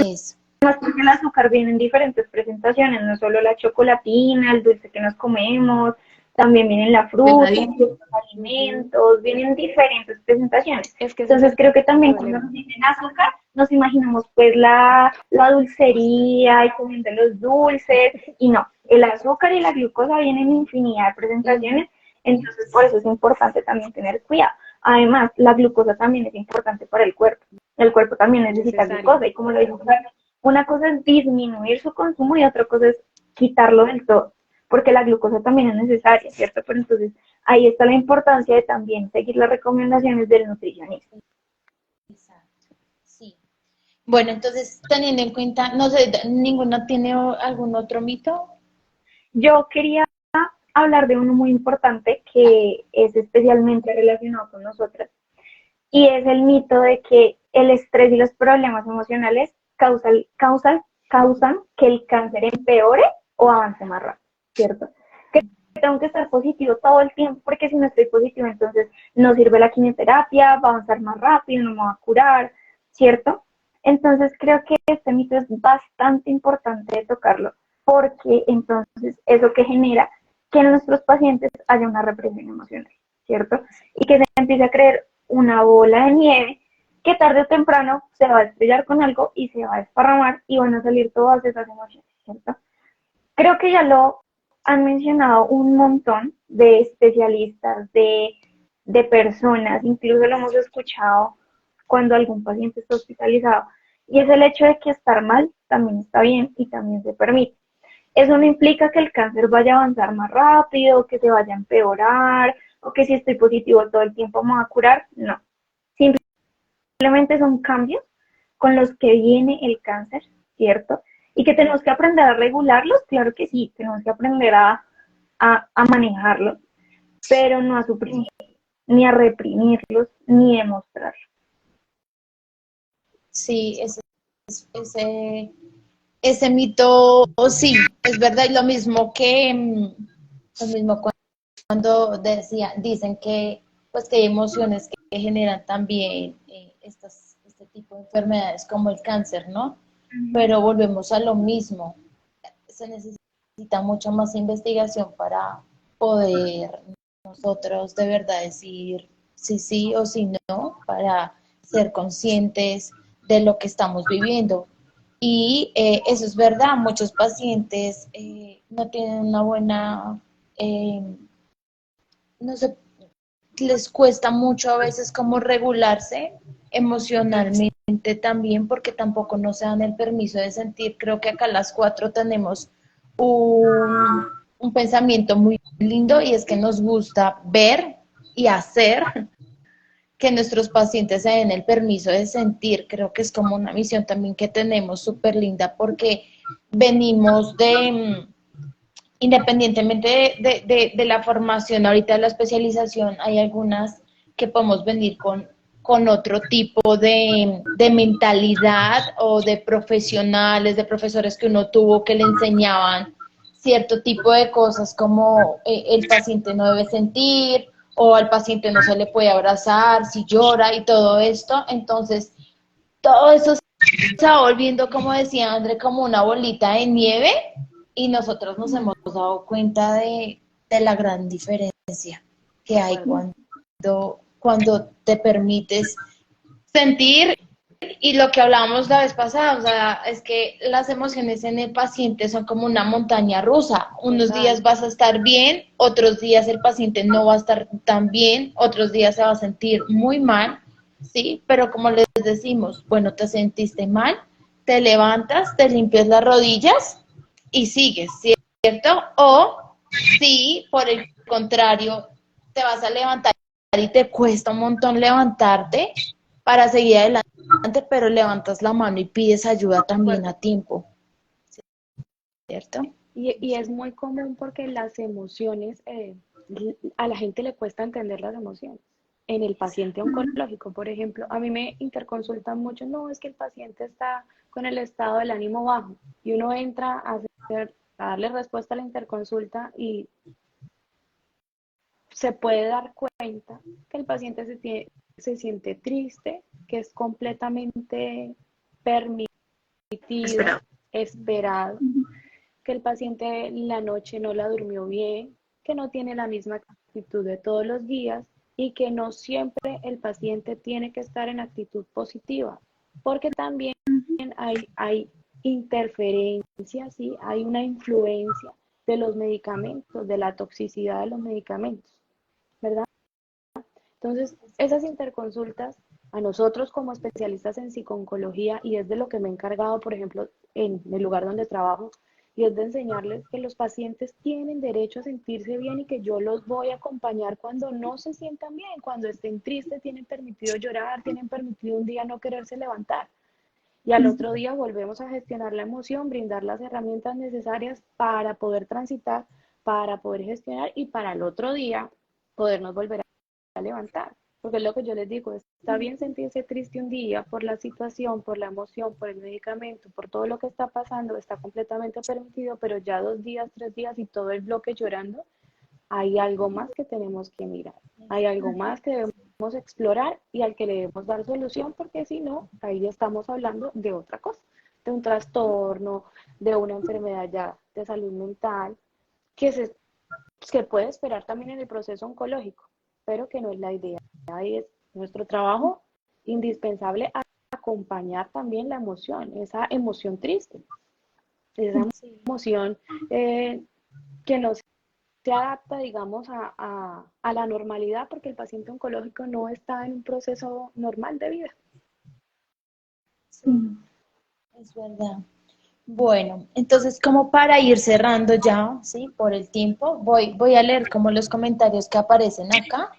[SPEAKER 1] eso.
[SPEAKER 2] Porque el azúcar viene en diferentes presentaciones, no solo la chocolatina, el dulce que nos comemos, también viene la fruta,
[SPEAKER 4] Delgadito.
[SPEAKER 2] los alimentos, vienen diferentes presentaciones.
[SPEAKER 3] Es que ese es
[SPEAKER 2] Entonces
[SPEAKER 3] el
[SPEAKER 2] creo que también cuando
[SPEAKER 3] problema.
[SPEAKER 2] nos dicen azúcar, nos imaginamos pues la dulcería y comiendo los dulces, y no, el azúcar y la glucosa vienen en infinidad de presentaciones, entonces por eso es importante también tener cuidado. Además, la glucosa también es importante para el cuerpo también necesita
[SPEAKER 3] Necesaria.
[SPEAKER 2] glucosa, y como lo dijo Carlos, una cosa es disminuir su consumo y otra cosa es quitarlo del todo, porque la glucosa también es necesaria, ¿cierto? Pero entonces ahí está la importancia de también seguir las recomendaciones del nutricionista.
[SPEAKER 1] Exacto, sí. Bueno, entonces, teniendo en cuenta, no sé, ¿ninguno tiene algún otro mito?
[SPEAKER 2] Yo quería hablar de uno muy importante que es especialmente relacionado con nosotras, y es el mito de que el estrés y los problemas emocionales causan que el cáncer empeore o avance más rápido, ¿cierto? Que tengo que estar positivo todo el tiempo, porque si no estoy positivo, entonces no sirve la quimioterapia, va a avanzar más rápido, no me va a curar, ¿cierto? Entonces creo que este mito es bastante importante de tocarlo, porque entonces eso que genera que en nuestros pacientes haya una represión emocional, ¿cierto? Y que se empiece a creer una bola de nieve que tarde o temprano se va a estrellar con algo y se va a desparramar y van a salir todas esas emociones, ¿cierto? Creo que ya lo han mencionado un montón de especialistas, de personas, incluso lo hemos escuchado cuando algún paciente está hospitalizado, y es el hecho de que estar mal también está bien y también se permite. Eso no implica que el cáncer vaya a avanzar más rápido, que se vaya a empeorar, o que si estoy positivo todo el tiempo me va a curar, no. Simplemente son cambios con los que viene el cáncer, ¿cierto? Y que tenemos que aprender a regularlos, claro que sí, tenemos que aprender a manejarlos, pero no a suprimir, ni a reprimirlos, ni demostrarlos.
[SPEAKER 1] Sí, ese ese mito, sí, es verdad, y lo mismo que, lo mismo cuando dicen que, pues que hay emociones que generan también este tipo de enfermedades como el cáncer, ¿no?
[SPEAKER 2] Ujú.
[SPEAKER 1] Pero volvemos a lo mismo, se necesita mucha más investigación para poder nosotros de verdad decir si sí o si no, para ser conscientes de lo que estamos viviendo. Y eso es verdad, muchos pacientes no tienen una buena, eh, no sé, les cuesta mucho a veces como regularse emocionalmente también porque tampoco no se dan el permiso de sentir. Creo que acá las cuatro tenemos un pensamiento muy lindo y es que nos gusta ver y hacer que nuestros pacientes se den el permiso de sentir. Creo que es como una misión también que tenemos súper linda porque venimos independientemente de la formación, ahorita de la especialización, hay algunas que podemos venir con otro tipo de mentalidad o de profesionales, de profesores que uno tuvo que le enseñaban cierto tipo de cosas como el paciente no debe sentir o al paciente no se le puede abrazar si llora y todo esto. Entonces, todo eso está volviendo, como decía André, como una bolita de nieve y nosotros nos hemos dado cuenta de la gran diferencia que
[SPEAKER 3] De
[SPEAKER 1] hay
[SPEAKER 3] acuerdo.
[SPEAKER 1] cuando te permites sentir y lo que hablábamos la vez pasada, o sea, es que las emociones en el paciente son como una montaña rusa. Unos días
[SPEAKER 3] Total.
[SPEAKER 1] vas a estar bien, otros días el paciente no va a estar tan bien, otros días se va a sentir muy mal, ¿sí? Pero como les decimos, bueno, te sentiste mal, te levantas, te limpias las rodillas y sigues, ¿cierto? O si por el contrario te vas a levantar y te cuesta un montón levantarte para seguir adelante, pero levantas la mano y pides ayuda
[SPEAKER 3] De
[SPEAKER 1] también
[SPEAKER 3] acuerdo.
[SPEAKER 1] a tiempo, ¿cierto?
[SPEAKER 3] Y es muy común porque las emociones, a la gente le cuesta entender las emociones. En el paciente oncológico, por ejemplo, a mí me interconsultan mucho, no, es que el paciente está con el estado del ánimo bajo y uno entra a darle respuesta a la interconsulta y se puede dar cuenta que el paciente se siente triste, que es completamente permitido,
[SPEAKER 4] Esperado.
[SPEAKER 3] esperado, que el paciente la noche no la durmió bien, que no tiene la misma actitud de todos los días y que no siempre el paciente tiene que estar en actitud positiva, porque también hay interferencias, ¿sí? Hay una influencia de los medicamentos, de la toxicidad de los medicamentos, ¿verdad? Entonces, esas interconsultas a nosotros como especialistas en psicooncología, y es de lo que me he encargado, por ejemplo, en el lugar donde trabajo, y es de enseñarles que los pacientes tienen derecho a sentirse bien y que yo los voy a acompañar cuando no se sientan bien, cuando estén tristes, tienen permitido llorar, tienen permitido un día no quererse levantar. Y al otro día volvemos a gestionar la emoción, brindar las herramientas necesarias para poder transitar, para poder gestionar y para el otro día podernos volver a levantar. Porque es lo que yo les digo, está bien sentirse triste un día por la situación, por la emoción, por el medicamento, por todo lo que está pasando, está completamente permitido, pero ya 2 días, 3 días y todo el bloque llorando, hay algo más que tenemos que mirar, hay algo más que debemos explorar y al que le debemos dar solución, porque si no, ahí estamos hablando de otra cosa, de un trastorno, de una enfermedad ya de salud mental, que, se, que puede esperar también en el proceso oncológico, pero que no es la idea. Ahí es nuestro trabajo indispensable a acompañar también la emoción, esa emoción triste, esa
[SPEAKER 1] Sí.
[SPEAKER 3] emoción que no se adapta, digamos, a la normalidad porque el paciente oncológico no está en un proceso normal de vida.
[SPEAKER 1] Sí, es verdad. Bueno, entonces como para ir cerrando ya, ¿sí? Por el tiempo, voy a leer como los comentarios que aparecen acá.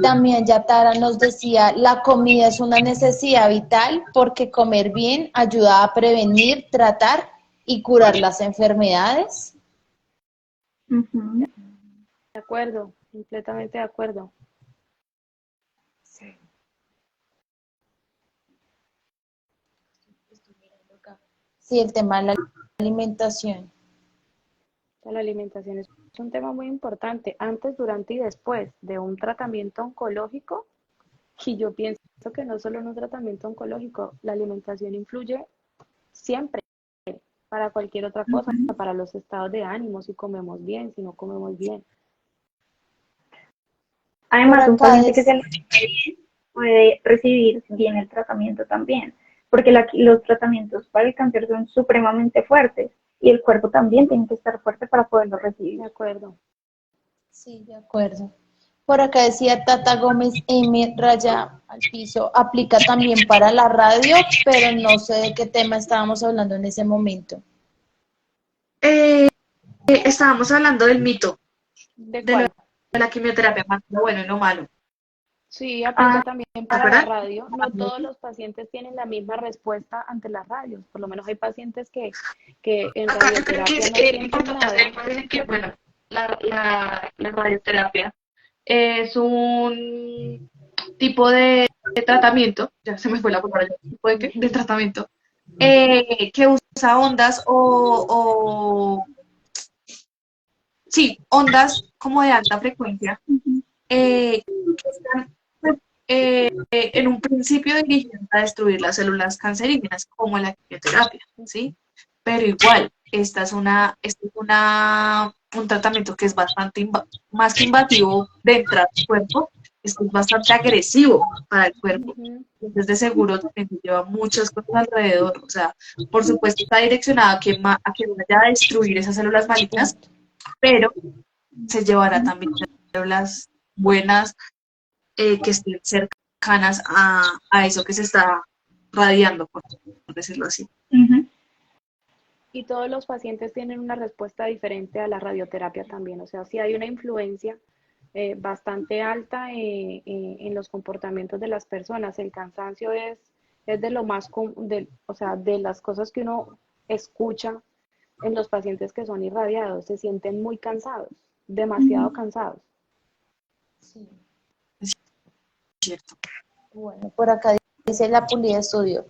[SPEAKER 1] Damián Yatara nos decía, la comida es una necesidad vital porque comer bien ayuda a prevenir, tratar y curar las enfermedades.
[SPEAKER 2] Ujú.
[SPEAKER 3] De acuerdo, completamente de acuerdo.
[SPEAKER 1] Sí. Estoy mirando acá. Sí, el tema de la alimentación.
[SPEAKER 3] La alimentación es un tema muy importante, antes, durante y después de un tratamiento oncológico, y yo pienso que no solo en un tratamiento oncológico, la alimentación influye siempre para cualquier otra cosa,
[SPEAKER 2] Ujú.
[SPEAKER 3] para los estados de ánimo, si comemos bien, si no comemos bien.
[SPEAKER 1] Por
[SPEAKER 2] Además, un
[SPEAKER 1] acá
[SPEAKER 2] paciente que
[SPEAKER 1] es,
[SPEAKER 2] se alimenta bien puede recibir bien el tratamiento también, porque los tratamientos para el cáncer son supremamente fuertes y el cuerpo también tiene que estar fuerte para poderlo
[SPEAKER 3] De
[SPEAKER 2] recibir.
[SPEAKER 3] acuerdo.
[SPEAKER 1] sí, de acuerdo. Por acá decía Tata Gómez M raya al piso, aplica también para la radio, pero no sé de qué tema estábamos hablando en ese momento.
[SPEAKER 4] Eh, estábamos hablando del mito,
[SPEAKER 3] ¿De
[SPEAKER 4] de lo
[SPEAKER 3] cuál?
[SPEAKER 4] de la quimioterapia, más lo bueno y lo malo.
[SPEAKER 3] Sí, aplica
[SPEAKER 2] Ah,
[SPEAKER 3] también
[SPEAKER 4] ¿Te
[SPEAKER 3] para la
[SPEAKER 4] acuerdas?
[SPEAKER 3] radio. No todos los pacientes tienen la misma respuesta ante las radios. Por lo menos hay pacientes que en
[SPEAKER 4] Acá yo creo que
[SPEAKER 3] radioterapia
[SPEAKER 4] es
[SPEAKER 3] no sienten
[SPEAKER 4] importante hacer
[SPEAKER 3] nada.
[SPEAKER 4] énfasis en que, bueno, la radioterapia es un tipo de tratamiento, ya se me fue la palabra, tipo de tratamiento, que usa ondas sí, ondas como de alta frecuencia, que están pues, en un principio dirigidas a destruir las células cancerígenas, como la quimioterapia, ¿sí? Pero igual, un tratamiento que es bastante más que invasivo de entrada al cuerpo, es que es bastante agresivo para el cuerpo.
[SPEAKER 3] Ujú.
[SPEAKER 4] Entonces, de seguro también lleva muchas cosas alrededor. O sea, por supuesto, está direccionada a que vaya a destruir esas células malignas,
[SPEAKER 1] Punto.
[SPEAKER 4] pero se llevará también células buenas que estén cercanas a eso que se está radiando, por decirlo así.
[SPEAKER 2] ujú.
[SPEAKER 3] Y todos los pacientes tienen una respuesta diferente a la radioterapia también. O sea, sí hay una influencia bastante alta en los comportamientos de las personas. El cansancio es de lo más, o sea, de las cosas que uno escucha en los pacientes que son irradiados. Se sienten muy cansados, demasiado cansados.
[SPEAKER 1] Sí.
[SPEAKER 4] Es cierto.
[SPEAKER 1] Bueno, por acá dice la Pulida Estudio.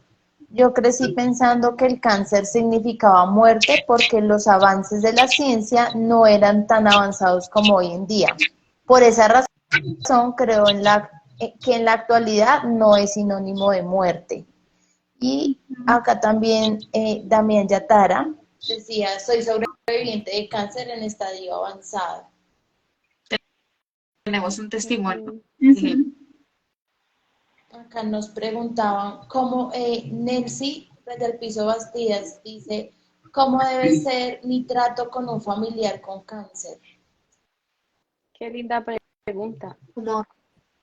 [SPEAKER 1] Yo crecí pensando que el cáncer significaba muerte porque los avances de la ciencia no eran tan avanzados como hoy en día. Por esa razón creo que en la actualidad no es sinónimo de muerte. Y acá también Damián Yatara decía, soy sobreviviente de cáncer en estadio avanzado.
[SPEAKER 4] Tenemos un testimonio.
[SPEAKER 3] Ujú.
[SPEAKER 4] Sí.
[SPEAKER 1] Acá nos preguntaban cómo Nelcy, desde el piso Bastidas, dice, ¿cómo debe ser mi trato con un familiar con cáncer?
[SPEAKER 3] Qué linda pregunta.
[SPEAKER 4] Como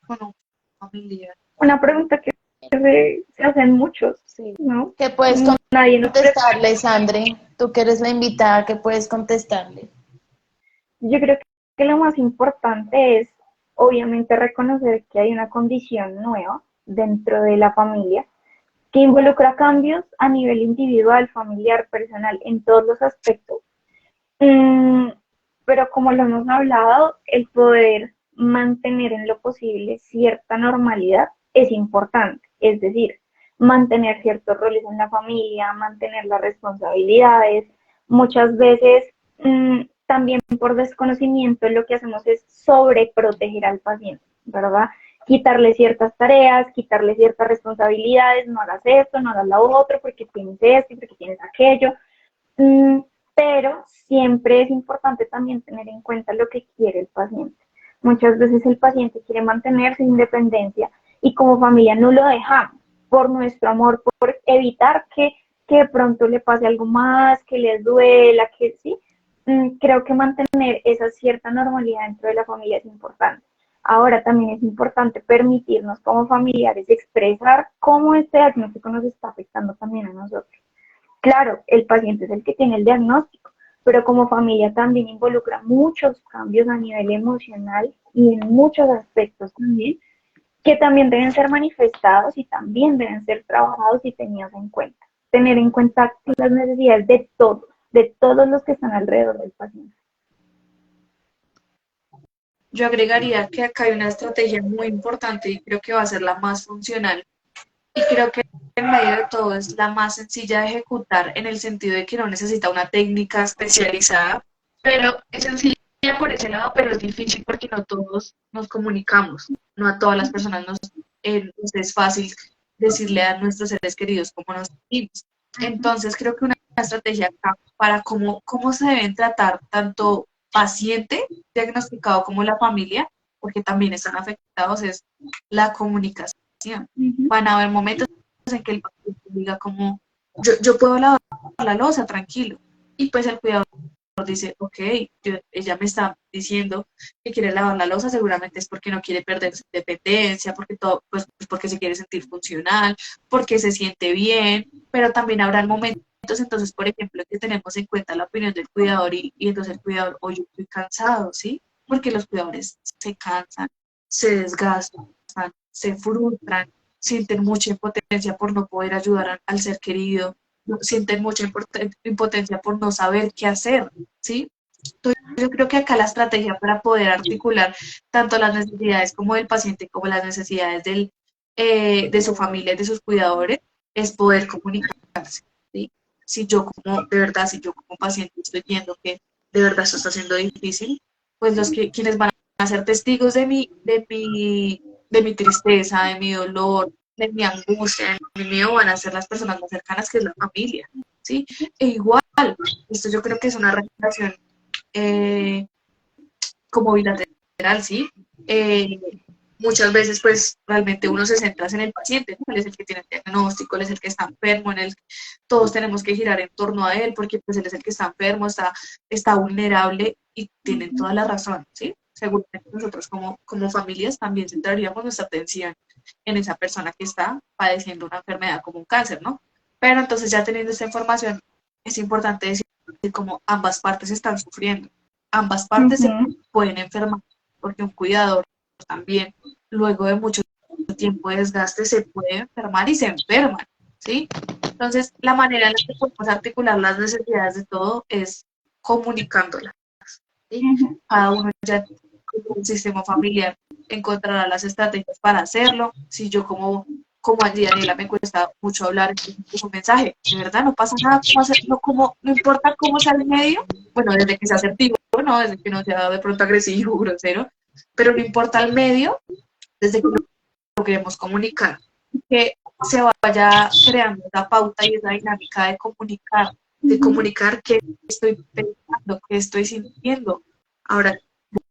[SPEAKER 4] con un familiar.
[SPEAKER 2] Una pregunta que se hacen muchos,
[SPEAKER 3] Sí.
[SPEAKER 2] ¿no?
[SPEAKER 1] ¿Qué puedes
[SPEAKER 2] Nadie nos
[SPEAKER 1] contestarle, Sandre? Tú que eres la invitada, ¿qué puedes contestarle?
[SPEAKER 2] Yo creo que lo más importante es, obviamente, reconocer que hay una condición nueva dentro de la familia que involucra cambios a nivel individual, familiar, personal, en todos los aspectos. Mm, pero como lo hemos hablado, el poder mantener en lo posible cierta normalidad es importante. Es decir, mantener ciertos roles en la familia, mantener las responsabilidades. Muchas veces, también por desconocimiento, lo que hacemos es sobreproteger al paciente, ¿verdad? Quitarle ciertas tareas, quitarle ciertas responsabilidades, no hagas esto, no hagas lo otro, porque tienes esto y porque tienes aquello. Mm, pero siempre es importante también tener en cuenta lo que quiere el paciente. Muchas veces el paciente quiere mantener su independencia y como familia no lo dejamos por nuestro amor, por evitar que de pronto le pase algo más, que les duela, que sí. Creo que mantener esa cierta normalidad dentro de la familia es importante. Ahora también es importante permitirnos como familiares expresar cómo este diagnóstico nos está afectando también a nosotros. Claro, el paciente es el que tiene el diagnóstico, pero como familia también involucra muchos cambios a nivel emocional y en muchos aspectos también, que también deben ser manifestados y también deben ser trabajados y tenidos en cuenta. Tener en cuenta las necesidades de todos los que están alrededor del paciente.
[SPEAKER 4] Yo agregaría que acá hay una estrategia muy importante y creo que va a ser la más funcional. Y creo que en medio de todo es la más sencilla de ejecutar en el sentido de que no necesita una técnica especializada, pero es sencilla por ese lado, pero es difícil porque no todos nos comunicamos, no a todas las personas nos es fácil decirle a nuestros seres queridos cómo nos sentimos. Entonces creo que una estrategia acá para cómo se deben tratar tanto paciente diagnosticado como la familia, porque también están afectados, es la comunicación. Van a haber momentos en que el paciente diga como, yo puedo lavar la loza, tranquilo. Y pues el cuidador dice, ok, ella me está diciendo que quiere lavar la loza, seguramente es porque no quiere perder su independencia, porque todo, pues porque se quiere sentir funcional, porque se siente bien, pero también habrá momentos, entonces, por ejemplo, que tenemos en cuenta la opinión del cuidador y entonces el cuidador, oye, estoy cansado, ¿sí? Porque los cuidadores se cansan, se desgastan, se frustran, sienten mucha impotencia por no poder ayudar al ser querido, sienten mucha impotencia por no saber qué hacer, ¿sí? Entonces, yo creo que acá la estrategia para poder articular tanto las necesidades como del paciente como las necesidades de su familia y de sus cuidadores es poder comunicarse, ¿sí? Si yo como, de verdad, si yo como paciente estoy viendo que de verdad esto está siendo difícil, pues quienes van a ser testigos de mi tristeza, de mi dolor, de mi angustia, de mi miedo, van a ser las personas más cercanas, que es la familia, ¿sí? E igual, esto yo creo que es una relación como bilateral, ¿sí? Muchas veces, pues, realmente uno se centra en el paciente, ¿no? Él es el que tiene el diagnóstico, él es el que está enfermo, todos tenemos que girar en torno a él, porque pues él es el que está enfermo, está vulnerable, y tienen toda la razón, ¿sí? Seguramente nosotros como familias también centraríamos nuestra atención en esa persona que está padeciendo una enfermedad como un cáncer, ¿no? Pero entonces, ya teniendo esta información, es importante decir como ambas partes están sufriendo, ambas partes se pueden enfermar, porque un cuidador también, luego de mucho tiempo de desgaste, se puede enfermar y se enferman, ¿sí? Entonces, la manera en la que podemos articular las necesidades de todo es comunicándolas, ¿sí? Cada uno ya como un sistema familiar encontrará las estrategias para hacerlo. Si yo como a Daniela me cuesta mucho hablar, entonces un mensaje, de verdad, no pasa nada, no importa cómo sea el medio, bueno, desde que sea asertivo, ¿no? Desde que no sea de pronto agresivo, grosero, pero no importa el medio, desde que lo queremos comunicar, que se vaya creando esa pauta y esa dinámica de comunicar qué estoy pensando, qué estoy sintiendo. Ahora,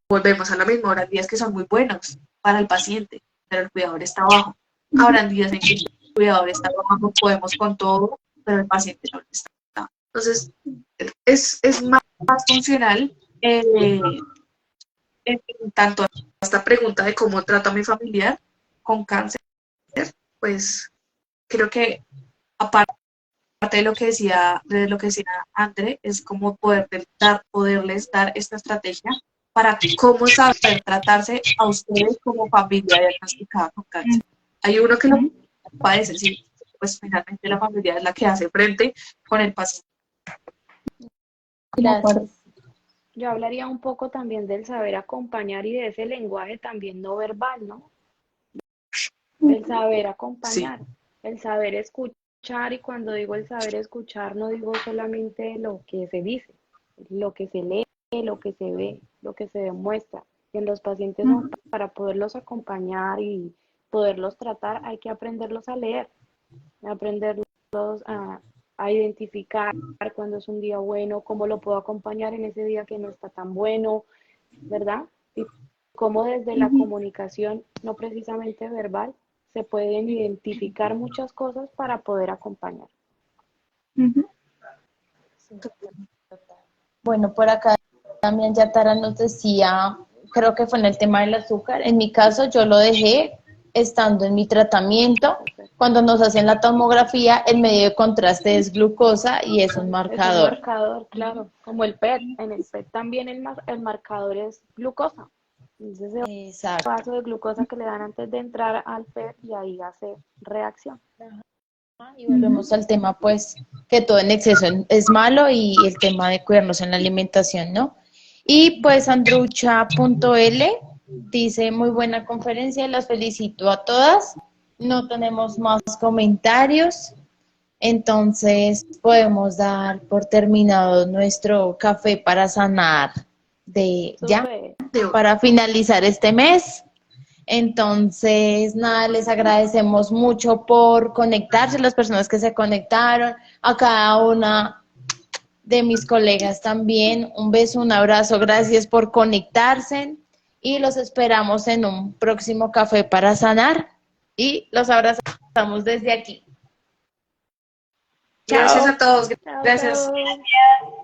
[SPEAKER 4] volvemos a la misma, habrá días que son muy buenos para el paciente, pero el cuidador está abajo. Habrán días en que el cuidador está abajo, podemos con todo, pero el paciente no lo está. Entonces, es más funcional en tanto a esta pregunta de cómo trato a mi familiar con cáncer, pues creo que aparte de lo que decía André, es como poderles dar esta estrategia para cómo saber tratarse a ustedes como familia diagnosticada con cáncer. Hay uno que lo padece, sí, pues finalmente la familia es la que hace frente con el paciente.
[SPEAKER 1] Gracias.
[SPEAKER 3] Yo hablaría un poco también del saber acompañar y de ese lenguaje también no verbal, ¿no? El saber acompañar, el saber escuchar, y cuando digo el saber escuchar no digo solamente lo que se dice, lo que se lee, lo que se ve, lo que se demuestra. Y en los pacientes para poderlos acompañar y poderlos tratar hay que aprenderlos a leer, aprenderlos a identificar cuando es un día bueno, cómo lo puedo acompañar en ese día que no está tan bueno, ¿verdad? Y cómo desde la comunicación, no precisamente verbal, se pueden identificar muchas cosas para poder acompañar.
[SPEAKER 1] Bueno, por acá también ya Tara nos decía, creo que fue en el tema del azúcar. En mi caso, yo lo dejé estando en mi tratamiento. Cuando nos hacen la tomografía, el medio de contraste es glucosa y es un marcador.
[SPEAKER 3] Es un marcador, claro, como el PET. En el PET también el marcador es glucosa. Entonces, ese vaso de glucosa que le dan antes de entrar al PET y ahí hace reacción.
[SPEAKER 1] Y volvemos al tema, pues, que todo en exceso es malo, y el tema de cuidarnos en la alimentación, ¿no? Y pues Andrucha.l dice, muy buena conferencia, las felicito a todas. No tenemos más comentarios, entonces podemos dar por terminado nuestro café para sanar de ya,
[SPEAKER 3] Súper.
[SPEAKER 1] para finalizar este mes. Entonces, nada, les agradecemos mucho por conectarse, las personas que se conectaron, a cada una de mis colegas también. Un beso, un abrazo, gracias por conectarse y los esperamos en un próximo café para sanar y los abrazamos desde aquí.
[SPEAKER 4] Gracias
[SPEAKER 1] Chao.
[SPEAKER 4] a todos.
[SPEAKER 3] Chao,
[SPEAKER 4] Gracias.
[SPEAKER 3] chao.